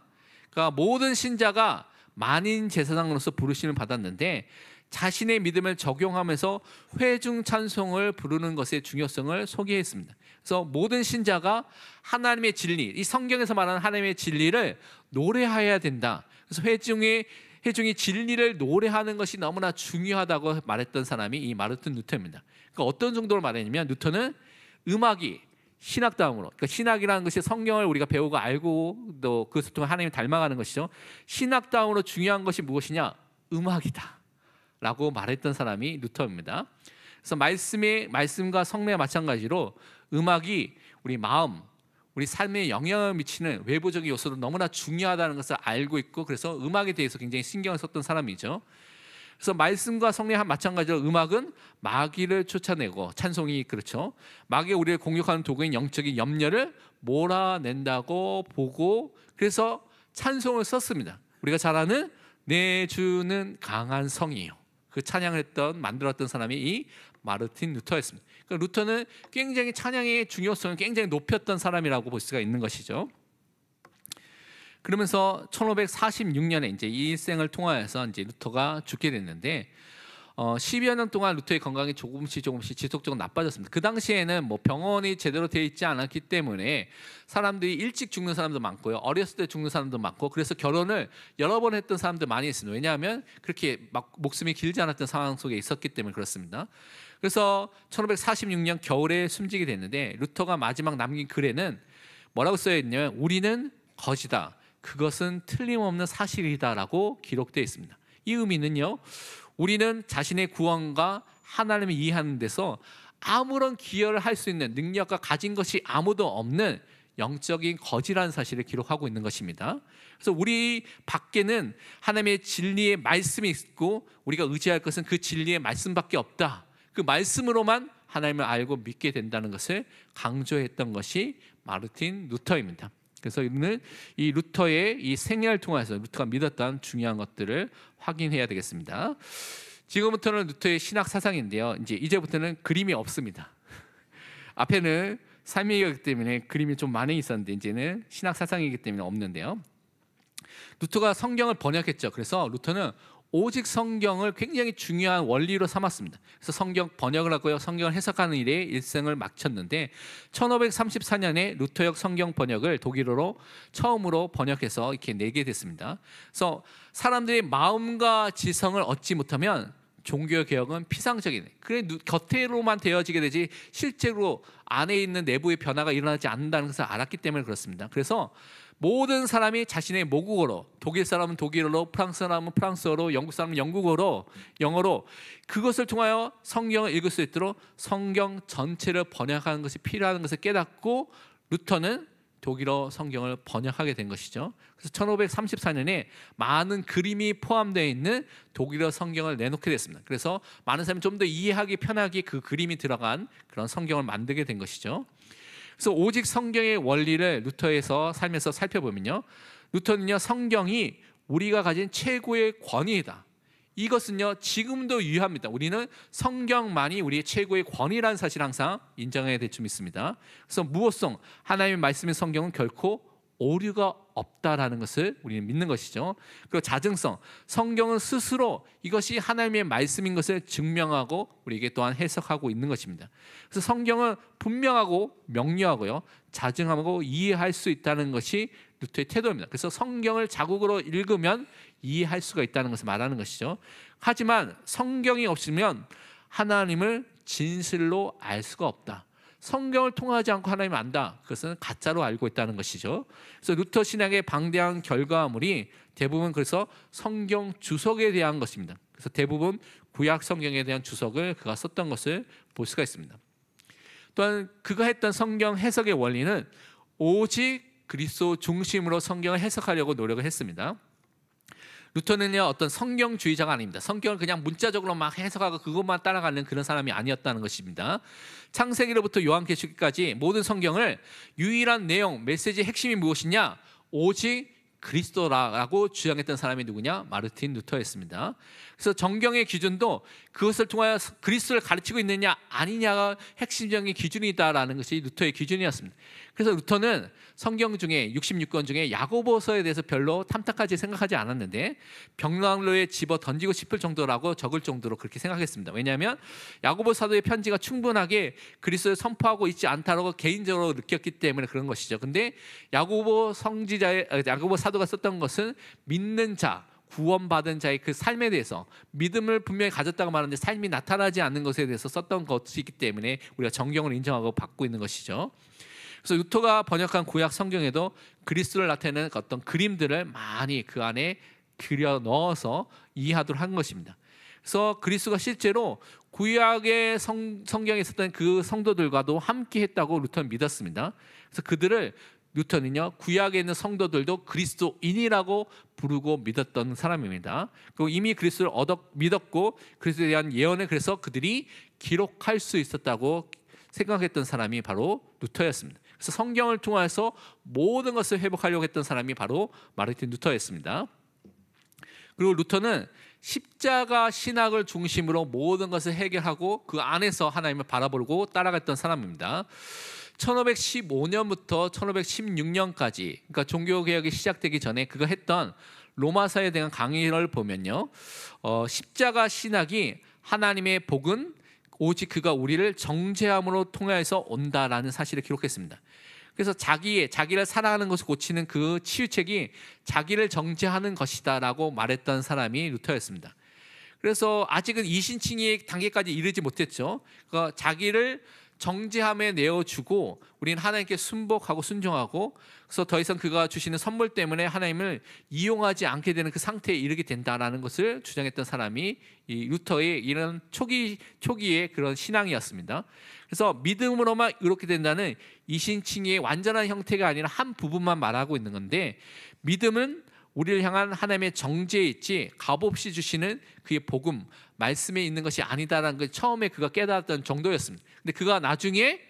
그러니까 모든 신자가 만인 제사장으로서 부르심을 받았는데 자신의 믿음을 적용하면서 회중 찬송을 부르는 것의 중요성을 소개했습니다. 그래서 모든 신자가 하나님의 진리, 이 성경에서 말하는 하나님의 진리를 노래해야 된다. 그래서 회중이 진리를 노래하는 것이 너무나 중요하다고 말했던 사람이 이 마르틴 루터입니다. 그러니까 어떤 정도로 말했냐면 루터는 음악이 신학다움으로, 그러니까 신학이라는 것이 성경을 우리가 배우고 알고 또 그것을 통해 하나님을 닮아가는 것이죠. 신학다움으로 중요한 것이 무엇이냐? 음악이다 라고 말했던 사람이 루터입니다. 그래서 말씀과 성례와 마찬가지로 음악이 우리 마음, 우리 삶에 영향을 미치는 외부적인 요소도 너무나 중요하다는 것을 알고 있고 그래서 음악에 대해서 굉장히 신경을 썼던 사람이죠. 그래서 말씀과 성령 마찬가지로 음악은 마귀를 쫓아내고, 찬송이 그렇죠. 마귀가 우리를 공격하는 도구인 영적인 염려를 몰아낸다고 보고, 그래서 찬송을 썼습니다. 우리가 잘 아는 내 주는 강한 성이에요. 그 찬양을 만들었던 사람이 이 마르틴 루터였습니다. 그러니까 루터는 굉장히 찬양의 중요성을 굉장히 높였던 사람이라고 볼 수가 있는 것이죠. 그러면서 1546년에 이제 이 일생을 통하여서 이제 루터가 죽게 됐는데, 10여 년 동안 루터의 건강이 조금씩 지속적으로 나빠졌습니다. 그 당시에는 뭐 병원이 제대로 되어 있지 않았기 때문에 사람들이 일찍 죽는 사람도 많고요, 어렸을 때 죽는 사람도 많고, 그래서 결혼을 여러 번 했던 사람들 많이 있습니다. 왜냐하면 그렇게 막 목숨이 길지 않았던 상황 속에 있었기 때문에 그렇습니다. 그래서 1546년 겨울에 숨지게 됐는데, 루터가 마지막 남긴 글에는 뭐라고 써야 했냐면 우리는 거지다, 그것은 틀림없는 사실이다라고 기록되어 있습니다. 이 의미는요, 우리는 자신의 구원과 하나님을 이해하는 데서 아무런 기여를 할 수 있는 능력과 가진 것이 아무도 없는 영적인 거지라는 사실을 기록하고 있는 것입니다. 그래서 우리 밖에는 하나님의 진리의 말씀이 있고, 우리가 의지할 것은 그 진리의 말씀밖에 없다. 그 말씀으로만 하나님을 알고 믿게 된다는 것을 강조했던 것이 마르틴 루터입니다. 그래서 오늘 이 루터의 이 생애를 통해서 루터가 믿었던 중요한 것들을 확인해야 되겠습니다. 지금부터는 루터의 신학 사상인데요, 이제부터는 그림이 없습니다. 앞에는 삶의 얘기이기 때문에 그림이 좀 많이 있었는데, 이제는 신학 사상이기 때문에 없는데요. 루터가 성경을 번역했죠. 그래서 루터는 오직 성경을 굉장히 중요한 원리로 삼았습니다. 그래서 성경 번역을 하고요, 성경을 해석하는 일에 일생을 마쳤는데, 1534년에 루터역 성경 번역을 독일어로 처음으로 번역해서 이렇게 내게 됐습니다. 그래서 사람들의 마음과 지성을 얻지 못하면 종교 개혁은 피상적이네, 그래 겉으로만 되어지게 되지 실제로 안에 있는 내부의 변화가 일어나지 않는다는 것을 알았기 때문에 그렇습니다. 그래서 모든 사람이 자신의 모국어로, 독일 사람은 독일어로, 프랑스 사람은 프랑스어로, 영국 사람은 영국어로, 영어로 그것을 통하여 성경을 읽을 수 있도록 성경 전체를 번역하는 것이 필요한 것을 깨닫고, 루터는 독일어 성경을 번역하게 된 것이죠. 그래서 1534년에 많은 그림이 포함되어 있는 독일어 성경을 내놓게 됐습니다. 그래서 많은 사람이 좀 더 이해하기 편하게 그 그림이 들어간 그런 성경을 만들게 된 것이죠. 그래서 오직 성경의 원리를 루터에서 살면서 살펴보면요, 루터는요, 성경이 우리가 가진 최고의 권위이다, 이것은요 지금도 유효합니다. 우리는 성경만이 우리의 최고의 권위라는 사실을 항상 인정해야 될 줄 믿습니다. 그래서 무엇성, 하나님의 말씀인 성경은 결코 오류가 없다라는 것을 우리는 믿는 것이죠. 그리고 자증성, 성경은 스스로 이것이 하나님의 말씀인 것을 증명하고 우리에게 또한 해석하고 있는 것입니다. 그래서 성경은 분명하고 명료하고요, 자증하고 이해할 수 있다는 것이 루터의 태도입니다. 그래서 성경을 자국으로 읽으면 이해할 수가 있다는 것을 말하는 것이죠. 하지만 성경이 없으면 하나님을 진실로 알 수가 없다. 성경을 통하지 않고 하나님을 안다, 그것은 가짜로 알고 있다는 것이죠. 그래서 루터 신학의 방대한 결과물이 대부분 그래서 성경 주석에 대한 것입니다. 그래서 대부분 구약 성경에 대한 주석을 그가 썼던 것을 볼 수가 있습니다. 또한 그가 했던 성경 해석의 원리는 오직 그리스도 중심으로 성경을 해석하려고 노력을 했습니다. 루터는요, 어떤 성경주의자가 아닙니다. 성경을 그냥 문자적으로 막 해석하고 그것만 따라가는 그런 사람이 아니었다는 것입니다. 창세기로부터 요한계시록까지 모든 성경을 유일한 내용, 메시지의 핵심이 무엇이냐? 오직 그리스도라고 주장했던 사람이 누구냐? 마르틴 루터였습니다. 그래서 정경의 기준도 그것을 통하여 그리스도를 가르치고 있느냐 아니냐가 핵심적인 기준이다라는 것이 루터의 기준이었습니다. 그래서 루터는 성경 중에 66권 중에 야고보서에 대해서 별로 탐탁하게 생각하지 않았는데, 벽난로에 집어 던지고 싶을 정도라고 적을 정도로 그렇게 생각했습니다. 왜냐하면 야고보 사도의 편지가 충분하게 그리스도를 선포하고 있지 않다라고 개인적으로 느꼈기 때문에 그런 것이죠. 근데 야고보 사도가 썼던 것은 믿는 자, 구원받은 자의 그 삶에 대해서, 믿음을 분명히 가졌다고 말하는데 삶이 나타나지 않는 것에 대해서 썼던 것이기 때문에 우리가 정경을 인정하고 받고 있는 것이죠. 그래서 루터가 번역한 구약 성경에도 그리스도를 나타내는 어떤 그림들을 많이 그 안에 그려 넣어서 이해하도록 한 것입니다. 그래서 그리스도가 실제로 구약의 성경에 있었던 그 성도들과도 함께 했다고 루터는 믿었습니다. 그래서 그들을 루터는요 구약에 있는 성도들도 그리스도인이라고 부르고 믿었던 사람입니다. 그리고 이미 그리스도를 믿었고 그리스도에 대한 예언을 그래서 그들이 기록할 수 있었다고 생각했던 사람이 바로 루터였습니다. 그래서 성경을 통해서 모든 것을 회복하려고 했던 사람이 바로 마르틴 루터였습니다. 그리고 루터는 십자가 신학을 중심으로 모든 것을 해결하고 그 안에서 하나님을 바라보고 따라갔던 사람입니다. 1515년부터 1516년까지 그러니까 종교개혁이 시작되기 전에 그가 했던 로마서에 대한 강의를 보면요, 십자가 신학이 하나님의 복은 오직 그가 우리를 정죄함으로 통해서 온다라는 사실을 기록했습니다. 그래서 자기를 사랑하는 것을 고치는 그 치유책이 자기를 정죄하는 것이다라고 말했던 사람이 루터였습니다. 그래서 아직은 이신칭의 단계까지 이르지 못했죠. 그러니까 자기를 정죄함에 내어주고 우리는 하나님께 순복하고 순종하고, 그래서 더 이상 그가 주시는 선물 때문에 하나님을 이용하지 않게 되는 그 상태에 이르게 된다라는 것을 주장했던 사람이 이 루터의 이런 초기의 그런 신앙이었습니다. 그래서 믿음으로만 이렇게 된다는 이신칭의 완전한 형태가 아니라 한 부분만 말하고 있는 건데, 믿음은 우리를 향한 하나님의 정죄에 있지 값없이 주시는 그의 복음 말씀에 있는 것이 아니다라는 걸 처음에 그가 깨달았던 정도였습니다. 근데 그가 나중에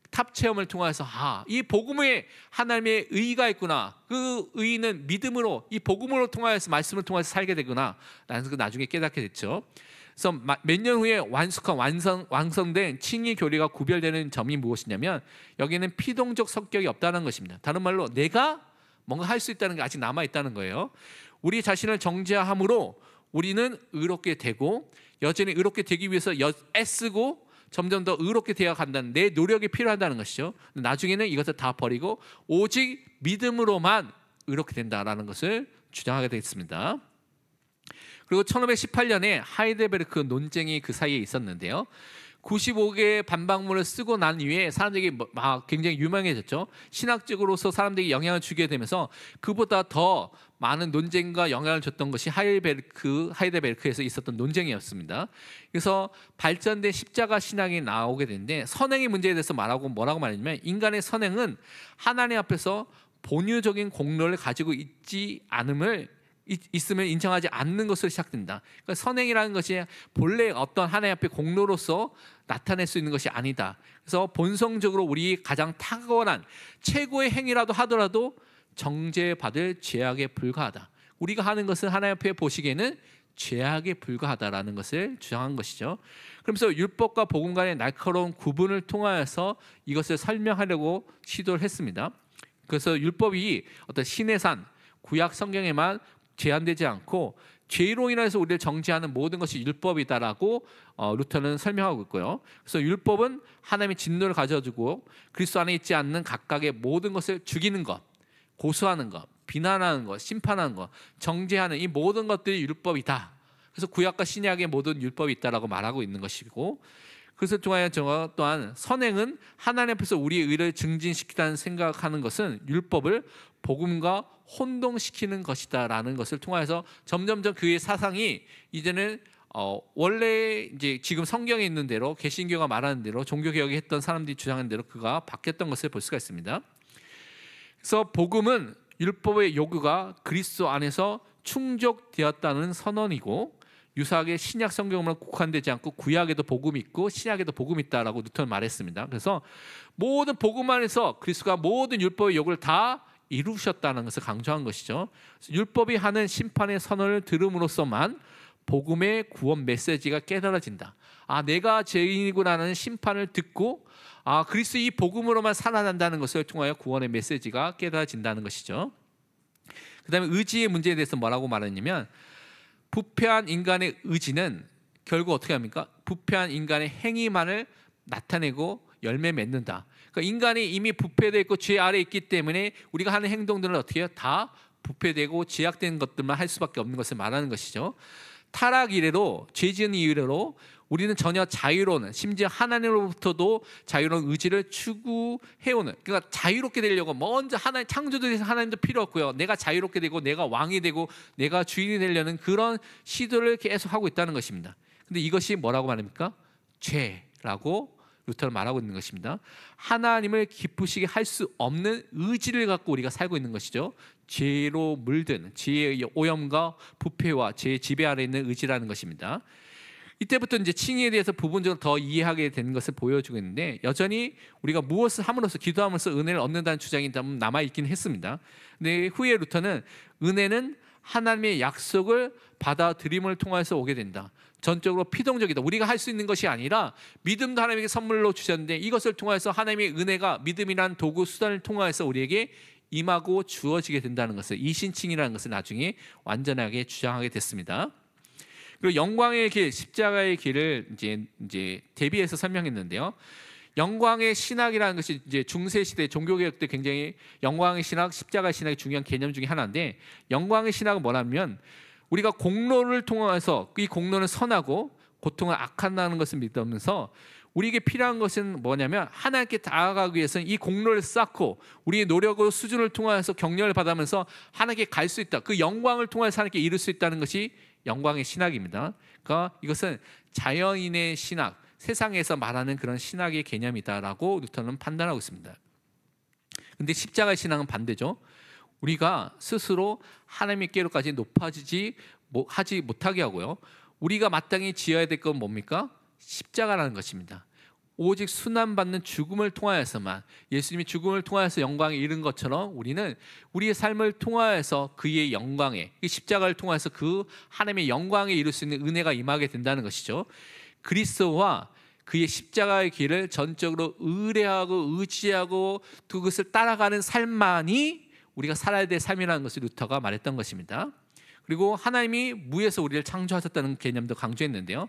탑 체험을 통해서 이 복음에 하나님의 의가 있구나, 그 의는 믿음으로 이 복음으로 통하여서 말씀을 통해서 살게 되구나 라는 걸 나중에 깨닫게 됐죠. 그래서 몇 년 후에 완성된 칭의 교리가 구별되는 점이 무엇이냐면, 여기는 피동적 성격이 없다는 것입니다. 다른 말로 내가 뭔가 할 수 있다는 게 아직 남아있다는 거예요. 우리 자신을 정죄함으로 우리는 의롭게 되고, 여전히 의롭게 되기 위해서 애쓰고 점점 더 의롭게 되어 간다는 내 노력이 필요하다는 것이죠. 나중에는 이것을 다 버리고 오직 믿음으로만 의롭게 된다라는 것을 주장하게 되겠습니다. 그리고 1518년에 하이델베르크 논쟁이 그 사이에 있었는데요, 95개의 반박문을 쓰고 난 이후에 사람들이 굉장히 유명해졌죠. 신학적으로서 사람들이 영향을 주게 되면서 그보다 더 많은 논쟁과 영향을 줬던 것이 하이델베르크에서 있었던 논쟁이었습니다. 그래서 발전된 십자가 신앙이 나오게 되는데, 선행의 문제에 대해서 뭐라고 말했냐면, 인간의 선행은 하나님 앞에서 본유적인 공로를 가지고 있음을 인정하지 않는 것으로 시작된다. 그러니까 선행이라는 것이 본래 어떤 하나님 앞에 공로로서 나타낼 수 있는 것이 아니다. 그래서 본성적으로 우리 가장 탁월한 최고의 행위라도 하더라도 정죄받을 죄악에 불과하다. 우리가 하는 것은 하나님 앞에 보시기에는 죄악에 불과하다라는 것을 주장한 것이죠. 그러면서 율법과 복음 간의 날카로운 구분을 통하여서 이것을 설명하려고 시도를 했습니다. 그래서 율법이 어떤 신의 산, 구약 성경에만 제한되지 않고 죄로 인해서 우리를 정죄하는 모든 것이 율법이다라고 루터는 설명하고 있고요. 그래서 율법은 하나님의 진노를 가져주고 그리스도 안에 있지 않는 각각의 모든 것을 죽이는 것, 고소하는 것, 비난하는 것, 심판하는 것, 정죄하는 이 모든 것들이 율법이다. 그래서 구약과 신약의 모든 율법이 있다라고 말하고 있는 것이고, 그래서 또한 선행은 하나님 앞에서 우리의 의를 증진시키다는 생각하는 것은 율법을 복음과 혼동시키는 것이다라는 것을 통해서 점점점 그의 사상이 이제는 원래 이제 지금 성경에 있는 대로, 개신교가 말하는 대로, 종교개혁이 했던 사람들이 주장하는 대로 그가 바뀌었던 것을 볼 수가 있습니다. 그래서 복음은 율법의 요구가 그리스도 안에서 충족되었다는 선언이고, 유사하게 신약 성경으로 국한되지 않고 구약에도 복음이 있고 신약에도 복음이 있다라고 루터는 말했습니다. 그래서 모든 복음 안에서 그리스도가 모든 율법의 요구를 다 이루셨다는 것을 강조한 것이죠. 율법이 하는 심판의 선언을 들음으로써만 복음의 구원 메시지가 깨달아진다. 내가 죄인이구나라는 심판을 듣고 그리스도 이 복음으로만 살아난다는 것을 통하여 구원의 메시지가 깨달아진다는 것이죠. 그 다음에 의지의 문제에 대해서 뭐라고 말했냐면, 부패한 인간의 의지는 결국 어떻게 합니까? 부패한 인간의 행위만을 나타내고 열매 맺는다. 그러니까 인간이 이미 부패되어 있고 죄 아래에 있기 때문에 우리가 하는 행동들은 어떻게 해요? 다 부패되고 제약된 것들만 할 수밖에 없는 것을 말하는 것이죠. 타락 이래로, 죄 지은 이래로 우리는 전혀 자유로운, 심지어 하나님으로부터도 자유로운 의지를 추구해오는, 그러니까 자유롭게 되려고 먼저 하나님, 창조주에서 하나님도 필요 없고요, 내가 자유롭게 되고 내가 왕이 되고 내가 주인이 되려는 그런 시도를 계속 하고 있다는 것입니다. 근데 이것이 뭐라고 말합니까? 죄라고 루터는 말하고 있는 것입니다. 하나님을 기쁘시게 할 수 없는 의지를 갖고 우리가 살고 있는 것이죠. 죄로 물든 죄의 오염과 부패와 죄의 지배 아래 있는 의지라는 것입니다. 이때부터 이제 칭의에 대해서 부분적으로 더 이해하게 되는 것을 보여주고 있는데, 여전히 우리가 무엇을 함으로써 기도함으로써 은혜를 얻는다는 주장이 남아 있긴 했습니다. 근데 후에 루터는 은혜는 하나님의 약속을 받아들임을 통해서 오게 된다. 전적으로 피동적이다. 우리가 할 수 있는 것이 아니라 믿음도 하나님에게 선물로 주셨는데, 이것을 통해서 하나님의 은혜가 믿음이란 도구 수단을 통해서 우리에게 임하고 주어지게 된다는 것을, 이신칭이라는 것을 나중에 완전하게 주장하게 됐습니다. 그리고 영광의 길, 십자가의 길을 이제 대비해서 설명했는데요. 영광의 신학이라는 것이 이제 중세 시대 종교개혁 때 굉장히 영광의 신학, 십자가의 신학이 중요한 개념 중에 하나인데, 영광의 신학은 뭐냐면 우리가 공로를 통해서 이 공로는 선하고 고통을 악한다는 것을 믿으면서 우리에게 필요한 것은 뭐냐면 하나님께 다가가기 위해서는 이 공로를 쌓고 우리의 노력으로 수준을 통해서 격려를 받으면서 하나님께 갈 수 있다. 그 영광을 통해서 하나님께 이룰 수 있다는 것이 영광의 신학입니다. 그러니까 이것은 자연인의 신학, 세상에서 말하는 그런 신학의 개념이다라고 루터는 판단하고 있습니다. 그런데 십자가의 신앙은 반대죠. 우리가 스스로 하나님께로까지 높아지지 하지 못하게 하고요. 우리가 마땅히 지어야 될 건 뭡니까? 십자가라는 것입니다. 오직 순환받는 죽음을 통하여서만, 예수님이 죽음을 통하여서 영광에 이른 것처럼 우리는 우리의 삶을 통하여서 그의 영광에, 십자가를 통해서 그 하나님의 영광에 이룰 수 있는 은혜가 임하게 된다는 것이죠. 그리스도와 그의 십자가의 길을 전적으로 의뢰하고 의지하고 그것을 따라가는 삶만이 우리가 살아야 될 삶이라는 것을 루터가 말했던 것입니다. 그리고 하나님이 무에서 우리를 창조하셨다는 개념도 강조했는데요.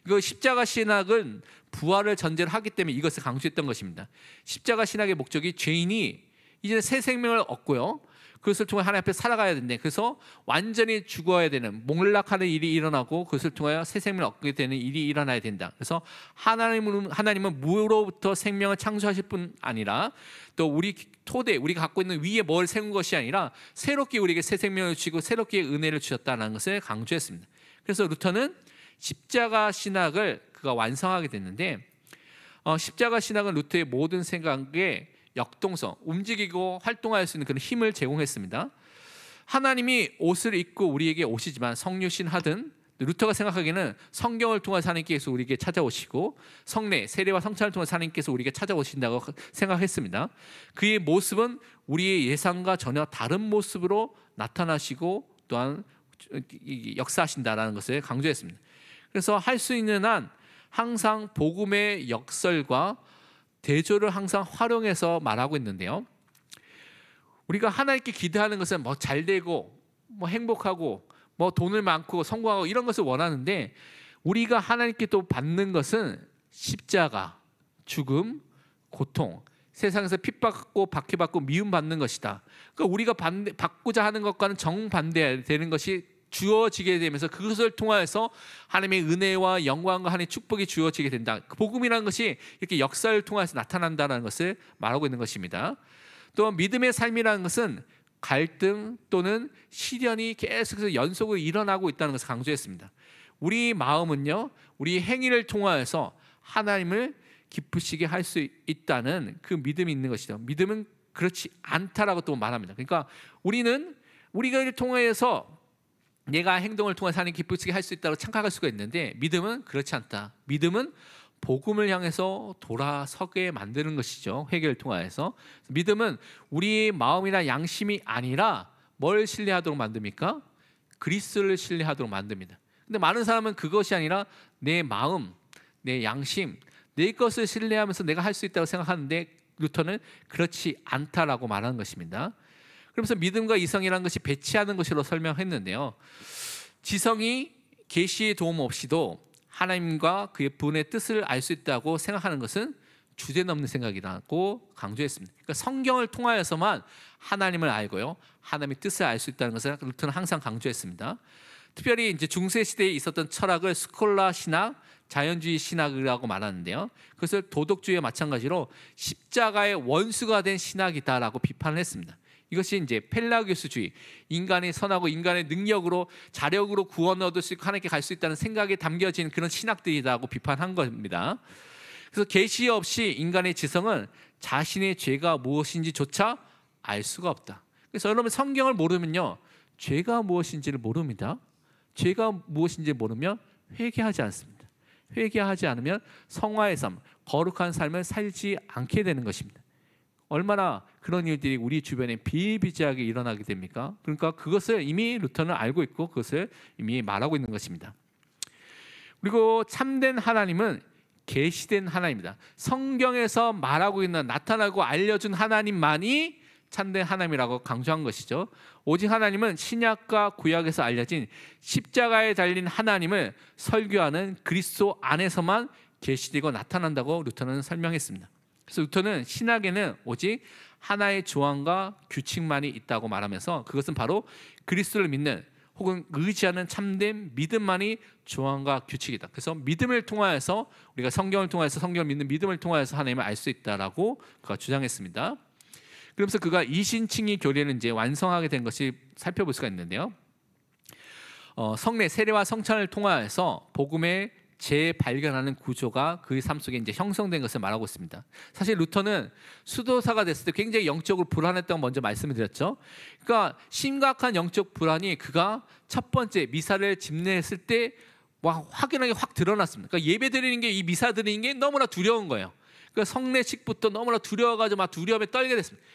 이거 십자가 신학은 부활을 전제로 하기 때문에 이것을 강조했던 것입니다. 십자가 신학의 목적이 죄인이 이제 새 생명을 얻고요, 그것을 통해 하나님 앞에 살아가야 되는데, 그래서 완전히 죽어야 되는, 몰락하는 일이 일어나고 그것을 통하여 새 생명을 얻게 되는 일이 일어나야 된다. 그래서 하나님은 무로부터 생명을 창조하실 뿐 아니라 또 우리 토대, 우리가 갖고 있는 위에 뭘 세운 것이 아니라 새롭게 우리에게 새 생명을 주시고 새롭게 은혜를 주셨다는 것을 강조했습니다. 그래서 루터는 십자가 신학을 그가 완성하게 됐는데, 십자가 신학은 루터의 모든 생각에 역동성, 움직이고 활동할 수 있는 그런 힘을 제공했습니다. 하나님이 옷을 입고 우리에게 오시지만, 성육신 하든 루터가 생각하기에는 성경을 통해서 하나님께서 우리에게 찾아오시고 성례, 세례와 성찬을 통해서 하나님께서 우리에게 찾아오신다고 생각했습니다. 그의 모습은 우리의 예상과 전혀 다른 모습으로 나타나시고 또한 역사하신다라는 것을 강조했습니다. 그래서 할 수 있는 한 항상 복음의 역설과 대조를 항상 활용해서 말하고 있는데요. 우리가 하나님께 기도하는 것은 뭐 잘되고 뭐 행복하고 뭐 돈을 많고 성공하고 이런 것을 원하는데, 우리가 하나님께 또 받는 것은 십자가, 죽음, 고통, 세상에서 핍박받고 박해받고 미움받는 것이다. 그러니까 우리가 받고자 하는 것과는 정반대되는 것이 주어지게 되면서 그것을 통하여서 하나님의 은혜와 영광과 하나님의 축복이 주어지게 된다. 복음이라는 것이 이렇게 역사를 통해서 나타난다는 것을 말하고 있는 것입니다. 또 믿음의 삶이라는 것은 갈등 또는 시련이 계속해서 연속으로 일어나고 있다는 것을 강조했습니다. 우리 마음은요, 우리 행위를 통하여서 하나님을 기쁘시게 할 수 있다는 그 믿음이 있는 것이죠. 믿음은 그렇지 않다라고 또 말합니다. 그러니까 우리가 이를 통해서 내가 행동을 통해서 하나님 기쁘시게 할 수 있다고 착각할 수가 있는데, 믿음은 그렇지 않다. 믿음은 복음을 향해서 돌아서게 만드는 것이죠. 회개를 통하여서. 믿음은 우리의 마음이나 양심이 아니라 뭘 신뢰하도록 만듭니까? 그리스도를 신뢰하도록 만듭니다. 근데 많은 사람은 그것이 아니라 내 마음, 내 양심, 내 것을 신뢰하면서 내가 할 수 있다고 생각하는데, 루터는 그렇지 않다라고 말하는 것입니다. 그러면서 믿음과 이성이라는 것이 배치하는 것으로 설명했는데요. 지성이 계시의 도움 없이도 하나님과 그의 분의 뜻을 알 수 있다고 생각하는 것은 주제넘는 생각이라고 강조했습니다. 그러니까 성경을 통하여서만 하나님을 알고요, 하나님의 뜻을 알 수 있다는 것을 루터는 항상 강조했습니다. 특별히 이제 중세 시대에 있었던 철학을 스콜라 신학, 자연주의 신학이라고 말하는데요. 그것을 도덕주의와 마찬가지로 십자가의 원수가 된 신학이다라고 비판을 했습니다. 이것이 이제 펠라기우스주의, 인간이 선하고 인간의 능력으로 자력으로 구원 얻을 수 있고 하나님께 갈 수 있다는 생각에 담겨진 그런 신학들이라고 비판한 겁니다. 그래서 계시 없이 인간의 지성은 자신의 죄가 무엇인지조차 알 수가 없다. 그래서 여러분 성경을 모르면요, 죄가 무엇인지를 모릅니다. 죄가 무엇인지 모르면 회개하지 않습니다. 회개하지 않으면 성화의 삶, 거룩한 삶을 살지 않게 되는 것입니다. 얼마나 그런 일들이 우리 주변에 비일비재하게 일어나게 됩니까? 그러니까 그것을 이미 루터는 알고 있고 그것을 이미 말하고 있는 것입니다. 그리고 참된 하나님은 계시된 하나님입니다. 성경에서 말하고 있는, 나타나고 알려준 하나님만이 참된 하나님이라고 강조한 것이죠. 오직 하나님은 신약과 구약에서 알려진 십자가에 달린 하나님을 설교하는 그리스도 안에서만 계시되고 나타난다고 루터는 설명했습니다. 그래서 루터는 신약에는 오직 하나의 조항과 규칙만이 있다고 말하면서 그것은 바로 그리스도를 믿는 혹은 의지하는 참된 믿음만이 조항과 규칙이다. 그래서 믿음을 통하여서, 우리가 성경을 통해서, 성경을 믿는 믿음을 통하여서 하나님을 알 수 있다라고 그가 주장했습니다. 그러면서 그가 이신칭의 교리를 이제 완성하게 된 것이 살펴볼 수가 있는데요. 성례, 세례와 성찬을 통하여서 복음의 재발견하는 구조가 그의 삶 속에 이제 형성된 것을 말하고 있습니다. 사실 루터는 수도사가 됐을 때 굉장히 영적으로 불안했다고 먼저 말씀을 드렸죠. 그러니까 심각한 영적 불안이 그가 첫 번째 미사를 집례했을 때 확연하게 확 드러났습니다. 그러니까 예배 드리는 게, 이 미사 드리는 게 너무나 두려운 거예요. 그러니까 성례식부터 너무나 두려워가지고 막 두려움에 떨게 됐습니다.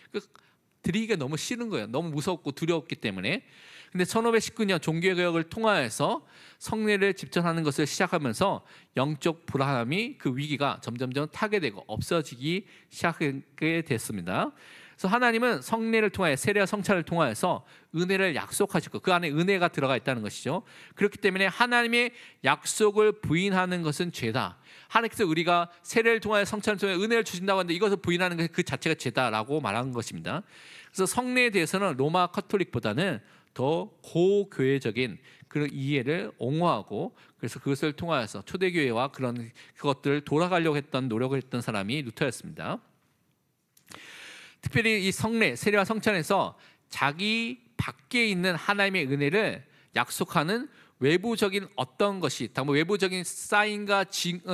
드리기가 너무 싫은 거예요. 너무 무섭고 두려웠기 때문에. 근데 1519년 종교개혁을 통하여서 성례를 집전하는 것을 시작하면서 영적 불안함이, 그 위기가 점점점 타게 되고 없어지기 시작하게 됐습니다. 그래서 하나님은 성례를 통하여, 세례와 성찬을 통하여서 은혜를 약속하셨고 그 안에 은혜가 들어가 있다는 것이죠. 그렇기 때문에 하나님의 약속을 부인하는 것은 죄다. 하나님께서 우리가 세례를 통하여 성찬을 통해 은혜를 주신다고 하는데 이것을 부인하는 것 그 자체가 죄다라고 말하는 것입니다. 그래서 성례에 대해서는 로마 카톨릭보다는 더 고교회적인 그런 이해를 옹호하고, 그래서 그것을 통하여서 초대교회와 그런 그것들을 돌아가려고 했던, 노력을 했던 사람이 루터였습니다. 특별히 이 성례, 세례와 성찬에서 자기 밖에 있는 하나님의 은혜를 약속하는 외부적인 어떤 것이, 외부적인 사인과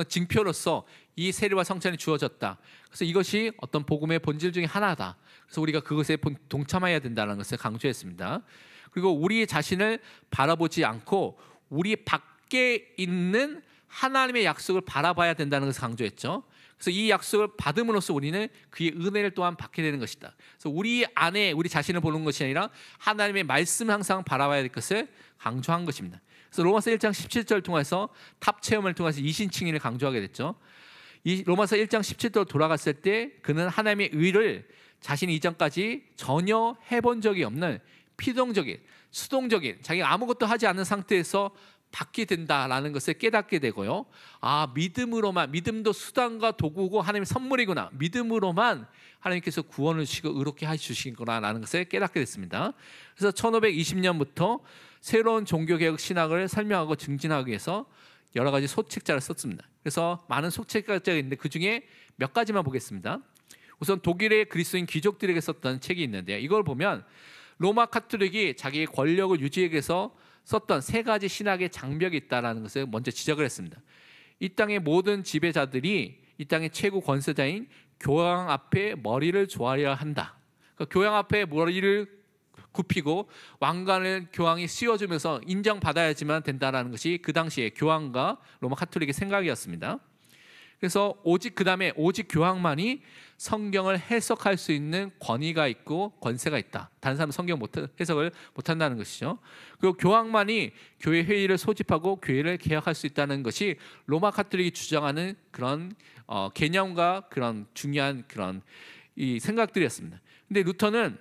징표로서 이 세례와 성찬이 주어졌다. 그래서 이것이 어떤 복음의 본질 중에 하나다. 그래서 우리가 그것에 동참해야 된다는 것을 강조했습니다. 그리고 우리 자신을 바라보지 않고 우리 밖에 있는 하나님의 약속을 바라봐야 된다는 것을 강조했죠. 그래서 이 약속을 받음으로써 우리는 그의 은혜를 또한 받게 되는 것이다. 그래서 우리 안에 우리 자신을 보는 것이 아니라 하나님의 말씀을 항상 바라봐야 될 것을 강조한 것입니다. 그래서 로마서 1장 17절 통해서 탑 체험을 통해서 이신칭의를 강조하게 됐죠. 이 로마서 1장 17절 돌아갔을 때 그는 하나님의 의를 자신이 이전까지 전혀 해본 적이 없는 피동적인, 수동적인, 자기가 아무것도 하지 않는 상태에서 받게 된다라는 것을 깨닫게 되고요. 믿음으로만, 믿음도 수단과 도구고 하나님의 선물이구나, 믿음으로만 하나님께서 구원을 주시고 의롭게 해주시구나라는 것을 깨닫게 됐습니다. 그래서 1520년부터 새로운 종교개혁 신학을 설명하고 증진하기 위해서 여러 가지 소책자를 썼습니다. 그래서 많은 소책자가 있는데 그 중에 몇 가지만 보겠습니다. 우선 독일의 그리스도인 귀족들에게 썼던 책이 있는데요. 이걸 보면 로마 카톨릭이 자기의 권력을 유지하기 위해서 썼던 세 가지 신학의 장벽이 있다는 것을 먼저 지적을 했습니다. 이 땅의 모든 지배자들이 이 땅의 최고 권세자인 교황 앞에 머리를 조아려야 한다. 그러니까 교황 앞에 머리를 굽히고 왕관을 교황이 씌워주면서 인정받아야지만 된다는 것이 그 당시에 교황과 로마 카톨릭의 생각이었습니다. 그래서 오직 교황만이 성경을 해석할 수 있는 권위가 있고 권세가 있다. 다른 사람은 성경 해석을 못한다는 것이죠. 그리고 교황만이 교회 회의를 소집하고 교회를 개혁할 수 있다는 것이 로마 카톨릭이 주장하는 그런 개념과 그런 중요한 그런 이 생각들이었습니다. 근데 루터는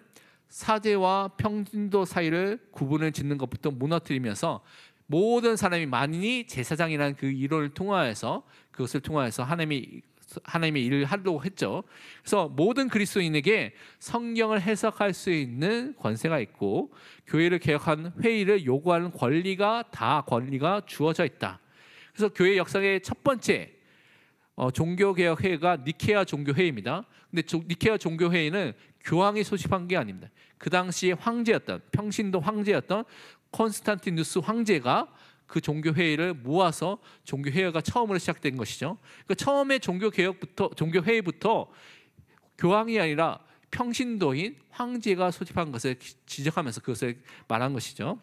사제와 평신도 사이를 구분을 짓는 것부터 무너뜨리면서 모든 사람이 만인이 제사장이라는 그 이론을 통하여서, 그것을 통하여서 하나님의 일을 하려고 했죠. 그래서 모든 그리스도인에게 성경을 해석할 수 있는 권세가 있고 교회를 개혁한 회의를 요구하는 권리가 주어져 있다. 그래서 교회 역사의 첫 번째 종교개혁 회의가 니케아 종교회의입니다. 근데 니케아 종교회의는 교황이 소집한 게 아닙니다. 그 당시에 평신도 황제였던 콘스탄티누스 황제가 그 종교 회의를 모아서 종교 회의가 처음으로 시작된 것이죠. 그러니까 처음에 종교 회의부터 교황이 아니라 평신도인 황제가 소집한 것을 지적하면서 그것을 말한 것이죠.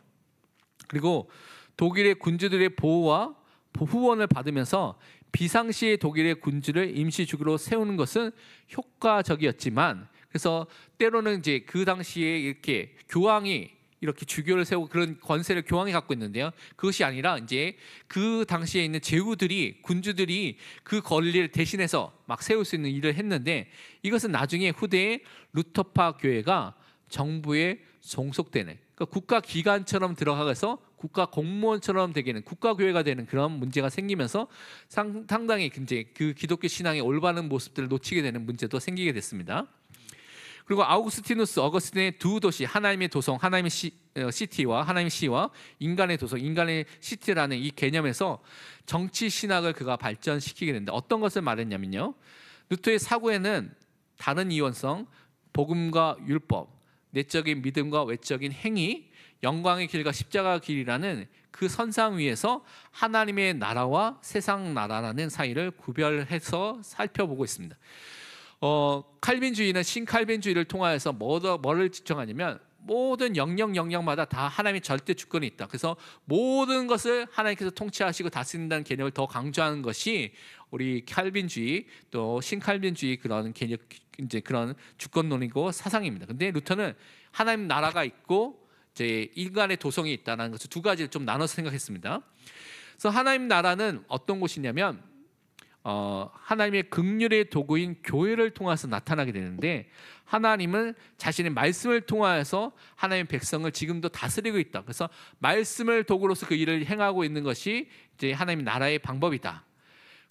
그리고 독일의 군주들의 보호와 후원을 받으면서 비상시에 독일의 군주를 임시 주교로 세우는 것은 효과적이었지만, 그래서 때로는 이제 그 당시에 이렇게 교황이 이렇게 주교를 세우고 그런 권세를 교황이 갖고 있는데요. 그것이 아니라 이제 그 당시에 있는 제후들이, 군주들이 그 권리를 대신해서 막 세울 수 있는 일을 했는데, 이것은 나중에 후대에 루터파 교회가 정부에 종속되는, 그러니까 국가 기관처럼 들어가서 국가 공무원처럼 되게는 국가교회가 되는 그런 문제가 생기면서 상당히 이제 그 기독교 신앙의 올바른 모습들을 놓치게 되는 문제도 생기게 됐습니다. 그리고 아우구스티누스 어거스틴의 두 도시, 하나님의 도성, 하나님의 시티와 하나님의 시와 인간의 도성, 인간의 시티라는 이 개념에서 정치 신학을 그가 발전시키게 되는데, 어떤 것을 말했냐면요, 루터의 사고에는 다른 이원성, 복음과 율법, 내적인 믿음과 외적인 행위, 영광의 길과 십자가 길이라는 그 선상 위에서 하나님의 나라와 세상 나라라는 사이를 구별해서 살펴보고 있습니다. 칼빈주의는 신칼빈주의를 통하여서 뭐를 지정하냐면, 모든 영역마다 다 하나님의 절대 주권이 있다. 그래서 모든 것을 하나님께서 통치하시고 다스린다는 개념을 더 강조하는 것이 우리 칼빈주의, 또 신칼빈주의 그런 개념, 이제 그런 주권론이고 사상입니다. 근데 루터는 하나님 나라가 있고 이제 인간의 도성이 있다는 것을 두 가지를 좀 나눠서 생각했습니다. 그래서 하나님 나라는 어떤 곳이냐면, 하나님의 긍휼의 도구인 교회를 통해서 나타나게 되는데, 하나님은 자신의 말씀을 통하여서 하나님의 백성을 지금도 다스리고 있다. 그래서 말씀을 도구로서 그 일을 행하고 있는 것이 이제 하나님 나라의 방법이다.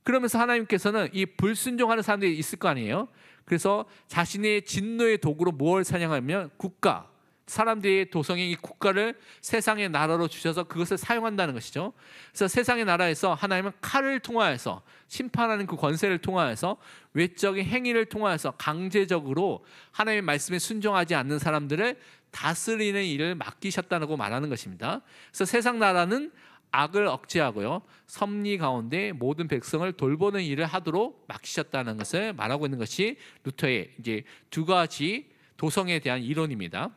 그러면서 하나님께서는 이 불순종하는 사람들이 있을 거 아니에요. 그래서 자신의 진노의 도구로 무엇을 사용하면 국가, 사람들의 도성인 이 국가를 세상의 나라로 주셔서 그것을 사용한다는 것이죠. 그래서 세상의 나라에서 하나님은 칼을 통하여서, 심판하는 그 권세를 통하여서, 외적인 행위를 통하여서 강제적으로 하나님의 말씀에 순종하지 않는 사람들을 다스리는 일을 맡기셨다고 말하는 것입니다. 그래서 세상 나라는 악을 억제하고요, 섭리 가운데 모든 백성을 돌보는 일을 하도록 맡기셨다는 것을 말하고 있는 것이 루터의 이제 두 가지 도성에 대한 이론입니다.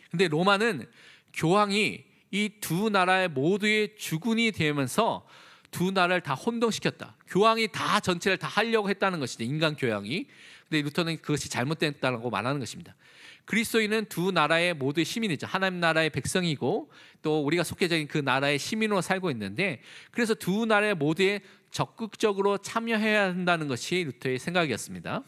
근데 로마는 교황이 이 두 나라의 모두의 주군이 되면서 두 나라를 다 혼동시켰다. 교황이 다 전체를 다 하려고 했다는 것이죠, 인간 교황이. 근데 루터는 그것이 잘못됐다고 말하는 것입니다. 그리스도인은 두 나라의 모두의 시민이죠. 하나님 나라의 백성이고 또 우리가 속해져 있는 그 나라의 시민으로 살고 있는데, 그래서 두 나라의 모두에 적극적으로 참여해야 한다는 것이 루터의 생각이었습니다.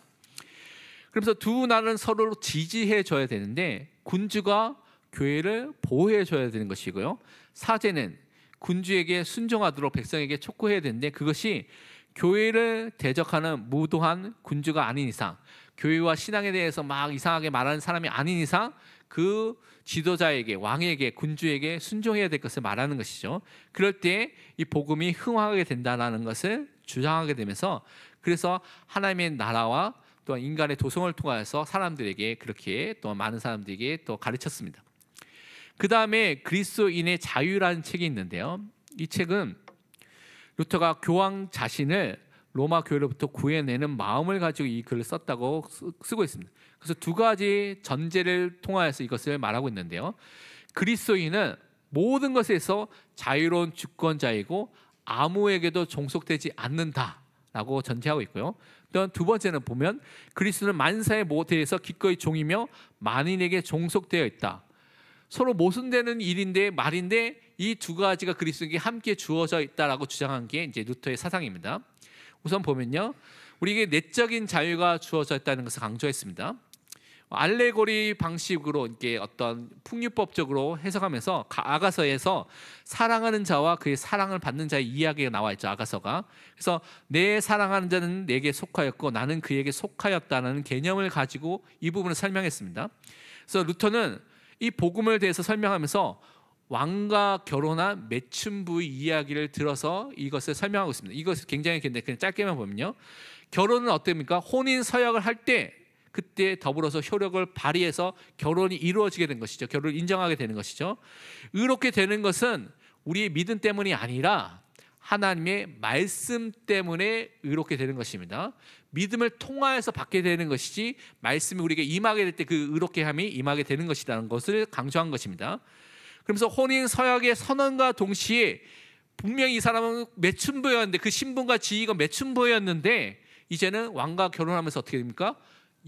그래서 두 나라는 서로 지지해 줘야 되는데, 군주가 교회를 보호해 줘야 되는 것이고요, 사제는 군주에게 순종하도록 백성에게 촉구해야 되는데, 그것이 교회를 대적하는 무도한 군주가 아닌 이상, 교회와 신앙에 대해서 막 이상하게 말하는 사람이 아닌 이상 그 지도자에게, 왕에게, 군주에게 순종해야 될 것을 말하는 것이죠. 그럴 때 이 복음이 흥황하게 된다는 것을 주장하게 되면서, 그래서 하나님의 나라와 또 인간의 도성을 통하여서 사람들에게, 그렇게 또 많은 사람들에게 또 가르쳤습니다. 그 다음에 그리스도인의 자유라는 책이 있는데요, 이 책은 루터가 교황 자신을 로마 교회로부터 구해내는 마음을 가지고 이 글을 썼다고 쓰고 있습니다. 그래서 두 가지 전제를 통하여서 이것을 말하고 있는데요, 그리스도인은 모든 것에서 자유로운 주권자이고 아무에게도 종속되지 않는다라고 전제하고 있고요, 또 두 번째는 보면 그리스도는 만사의 모태에서 기꺼이 종이며 만인에게 종속되어 있다. 서로 모순되는 일인데, 말인데, 이 두 가지가 그리스도에게 함께 주어져 있다라고 주장한 게 이제 루터의 사상입니다. 우선 보면요, 우리에게 내적인 자유가 주어져 있다는 것을 강조했습니다. 알레고리 방식으로 이렇게 어떤 풍류법적으로 해석하면서 아가서에서 사랑하는 자와 그의 사랑을 받는 자의 이야기가 나와 있죠, 아가서가. 그래서 내 사랑하는 자는 내게 속하였고 나는 그에게 속하였다는 개념을 가지고 이 부분을 설명했습니다. 그래서 루터는 이 복음을 대해서 설명하면서 왕과 결혼한 매춘부의 이야기를 들어서 이것을 설명하고 있습니다. 이것을 굉장히 그냥 짧게만 보면요, 결혼은 어떻습니까? 혼인 서약을 할 때 그때 더불어서 효력을 발휘해서 결혼이 이루어지게 된 것이죠. 결혼을 인정하게 되는 것이죠. 이렇게 되는 것은 우리의 믿음 때문이 아니라 하나님의 말씀 때문에 의롭게 되는 것입니다. 믿음을 통하여서 받게 되는 것이지 말씀이 우리에게 임하게 될 때 그 의롭게 함이 임하게 되는 것이라는 것을 강조한 것입니다. 그러면서 혼인 서약의 선언과 동시에 분명히 이 사람은 매춘부였는데 그 신분과 지위가 매춘부였는데 이제는 왕과 결혼하면서 어떻게 됩니까?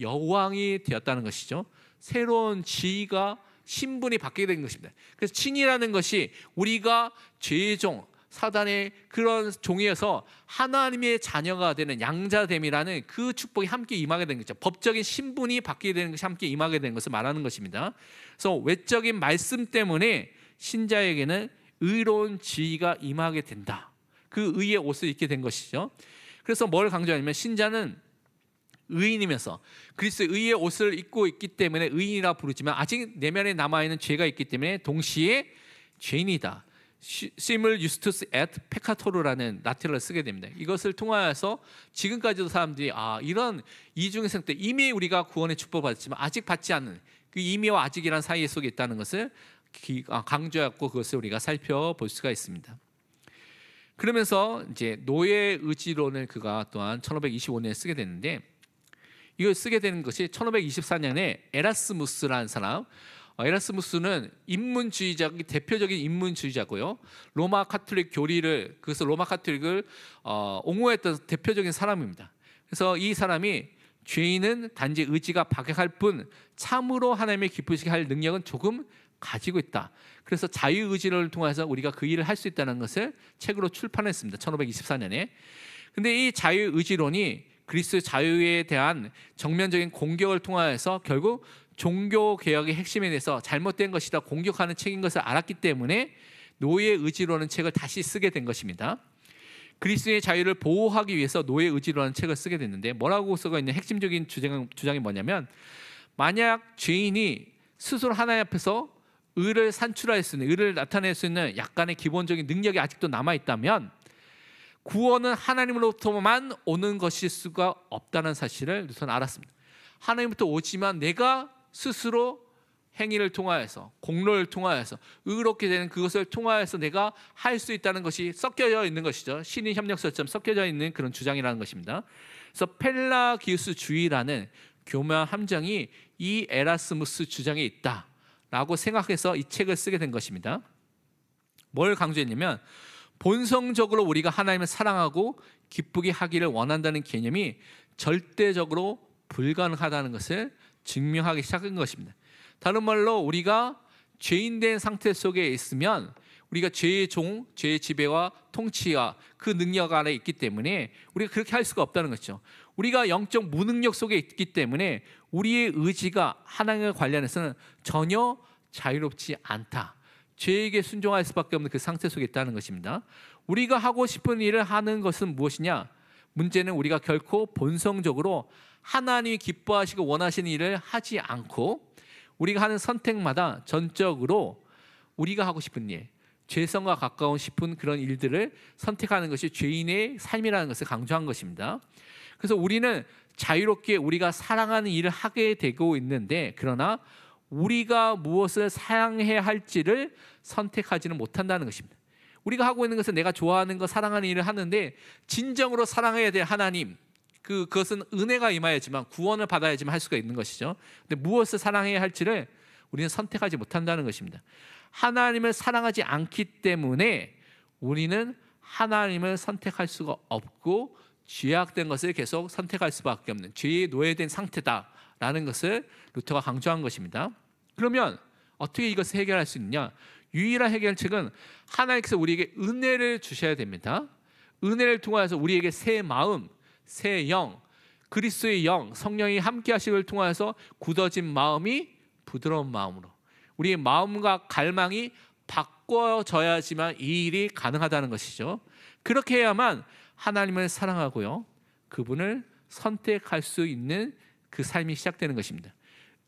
여왕이 되었다는 것이죠. 새로운 지위가 신분이 바뀌게 된 것입니다. 그래서 친이라는 것이 우리가 죄의 종 사단의 그런 종이어서 하나님의 자녀가 되는 양자됨이라는 그 축복이 함께 임하게 된 거죠. 법적인 신분이 바뀌게 되는 것이 함께 임하게 된 것을 말하는 것입니다. 그래서 외적인 말씀 때문에 신자에게는 의로운 지위가 임하게 된다. 그 의의 옷을 입게 된 것이죠. 그래서 뭘 강조하냐면 신자는 의인이면서 그리스도의 의의 옷을 입고 있기 때문에 의인이라 부르지만 아직 내면에 남아있는 죄가 있기 때문에 동시에 죄인이다. 심을 유스투스 앳 페카토르라는 라틴어를 쓰게 됩니다. 이것을 통하여서 지금까지도 사람들이 이런 이중성 때 이미 우리가 구원의 축복을 받았지만 아직 받지 않는 그 이미와 아직이란 사이 속에 있다는 것을 강조했고 그것을 우리가 살펴볼 수가 있습니다. 그러면서 이제 노예 의지론을 그가 또한 1525년에 쓰게 됐는데 이걸 쓰게 되는 것이 1524년에 에라스무스라는 사람. 에라스무스는 인문주의자, 대표적인 인문주의자고요. 로마 카톨릭 교리를 그래서 로마 카톨릭을 옹호했던 대표적인 사람입니다. 그래서 이 사람이 죄인은 단지 의지가 박약할 뿐 참으로 하나님의 기쁘시게 할 능력은 조금 가지고 있다. 그래서 자유의지를 통해서 우리가 그 일을 할 수 있다는 것을 책으로 출판했습니다. 1524년에. 근데 이 자유의지론이 그리스도의 자유에 대한 정면적인 공격을 통하여서 결국 종교개혁의 핵심에 대해서 잘못된 것이다 공격하는 책인 것을 알았기 때문에 노예 의지론은 책을 다시 쓰게 된 것입니다. 그리스도의 자유를 보호하기 위해서 노예 의지론은 책을 쓰게 됐는데 뭐라고 써가 있는 핵심적인 주장이 뭐냐면 만약 죄인이 스스로 하나님 앞에서 의를 산출할 수 있는 의를 나타낼 수 있는 약간의 기본적인 능력이 아직도 남아있다면 구원은 하나님으로부터만 오는 것일 수가 없다는 사실을 루터는 알았습니다. 하나님부터 오지만 내가 스스로 행위를 통하여서 공로를 통하여서 의롭게 되는 그것을 통하여서 내가 할 수 있다는 것이 섞여져 있는 것이죠. 신인 협력서처럼 섞여져 있는 그런 주장이라는 것입니다. 그래서 펠라기우스주의라는 교묘한 함정이 이 에라스무스 주장에 있다라고 생각해서 이 책을 쓰게 된 것입니다. 뭘 강조했냐면 본성적으로 우리가 하나님을 사랑하고 기쁘게 하기를 원한다는 개념이 절대적으로 불가능하다는 것을 증명하기 시작한 것입니다. 다른 말로 우리가 죄인된 상태 속에 있으면 우리가 죄의 종, 죄의 지배와 통치와 그 능력 안에 있기 때문에 우리가 그렇게 할 수가 없다는 것이죠. 우리가 영적 무능력 속에 있기 때문에 우리의 의지가 하나님과 관련해서는 전혀 자유롭지 않다. 죄에게 순종할 수밖에 없는 그 상태 속에 있다는 것입니다. 우리가 하고 싶은 일을 하는 것은 무엇이냐? 문제는 우리가 결코 본성적으로 하나님이 기뻐하시고 원하시는 일을 하지 않고 우리가 하는 선택마다 전적으로 우리가 하고 싶은 일, 죄성과 가까운 싶은 그런 일들을 선택하는 것이 죄인의 삶이라는 것을 강조한 것입니다. 그래서 우리는 자유롭게 우리가 사랑하는 일을 하게 되고 있는데 그러나 우리가 무엇을 사랑해야 할지를 선택하지는 못한다는 것입니다. 우리가 하고 있는 것은 내가 좋아하는 것, 사랑하는 일을 하는데 진정으로 사랑해야 될 하나님, 그것은 은혜가 임하야지만 구원을 받아야지만 할 수가 있는 것이죠. 근데 무엇을 사랑해야 할지를 우리는 선택하지 못한다는 것입니다. 하나님을 사랑하지 않기 때문에 우리는 하나님을 선택할 수가 없고 죄악된 것을 계속 선택할 수밖에 없는 죄에 노예된 상태다라는 것을 루터가 강조한 것입니다. 그러면 어떻게 이것을 해결할 수 있느냐? 유일한 해결책은 하나님께서 우리에게 은혜를 주셔야 됩니다. 은혜를 통하여서 우리에게 새 마음, 새 영, 그리스도의 영, 성령이 함께 하심을 통하여서 굳어진 마음이 부드러운 마음으로 우리의 마음과 갈망이 바꿔져야지만 이 일이 가능하다는 것이죠. 그렇게 해야만 하나님을 사랑하고요, 그분을 선택할 수 있는 그 삶이 시작되는 것입니다.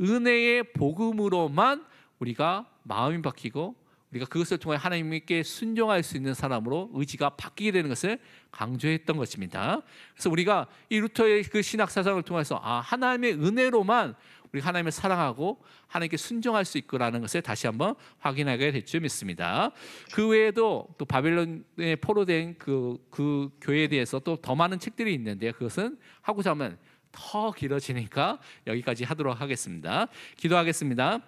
은혜의 복음으로만 우리가 마음이 바뀌고 우리가 그것을 통해 하나님께 순종할 수 있는 사람으로 의지가 바뀌게 되는 것을 강조했던 것입니다. 그래서 우리가 이 루터의 그 신학 사상을 통해서 하나님의 은혜로만 우리 하나님을 사랑하고 하나님께 순종할 수 있구라는 것을 다시 한번 확인하게 될 줄 믿습니다. 그 외에도 또 바벨론에 포로된 그 교회에 대해서 또 더 많은 책들이 있는데 그것은 하고자 하면 더 길어지니까 여기까지 하도록 하겠습니다. 기도하겠습니다.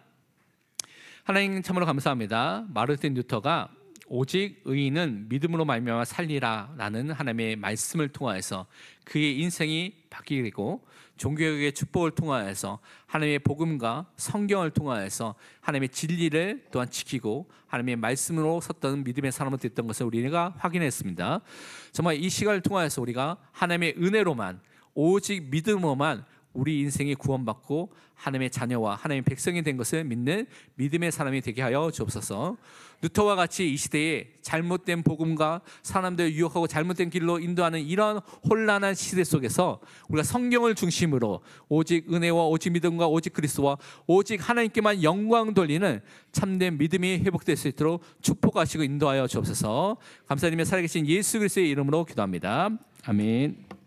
하나님 참으로 감사합니다. 마르틴 루터가 오직 의인은 믿음으로 말미암아 살리라라는 하나님의 말씀을 통하여서 그의 인생이 바뀌게 되고 종교개혁의 축복을 통하여서 하나님의 복음과 성경을 통하여서 하나님의 진리를 또한 지키고 하나님의 말씀으로 섰던 믿음의 사람으로 됐던 것을 우리가 확인했습니다. 정말 이 시간을 통하여서 우리가 하나님의 은혜로만 오직 믿음으로만 우리 인생이 구원받고 하나님의 자녀와 하나님의 백성이 된 것을 믿는 믿음의 사람이 되게 하여 주옵소서. 루터와 같이 이 시대에 잘못된 복음과 사람들을 유혹하고 잘못된 길로 인도하는 이런 혼란한 시대 속에서 우리가 성경을 중심으로 오직 은혜와 오직 믿음과 오직 그리스도와 오직 하나님께만 영광 돌리는 참된 믿음이 회복될 수 있도록 축복하시고 인도하여 주옵소서. 감사드리며 살아계신 예수 그리스도의 이름으로 기도합니다. 아멘.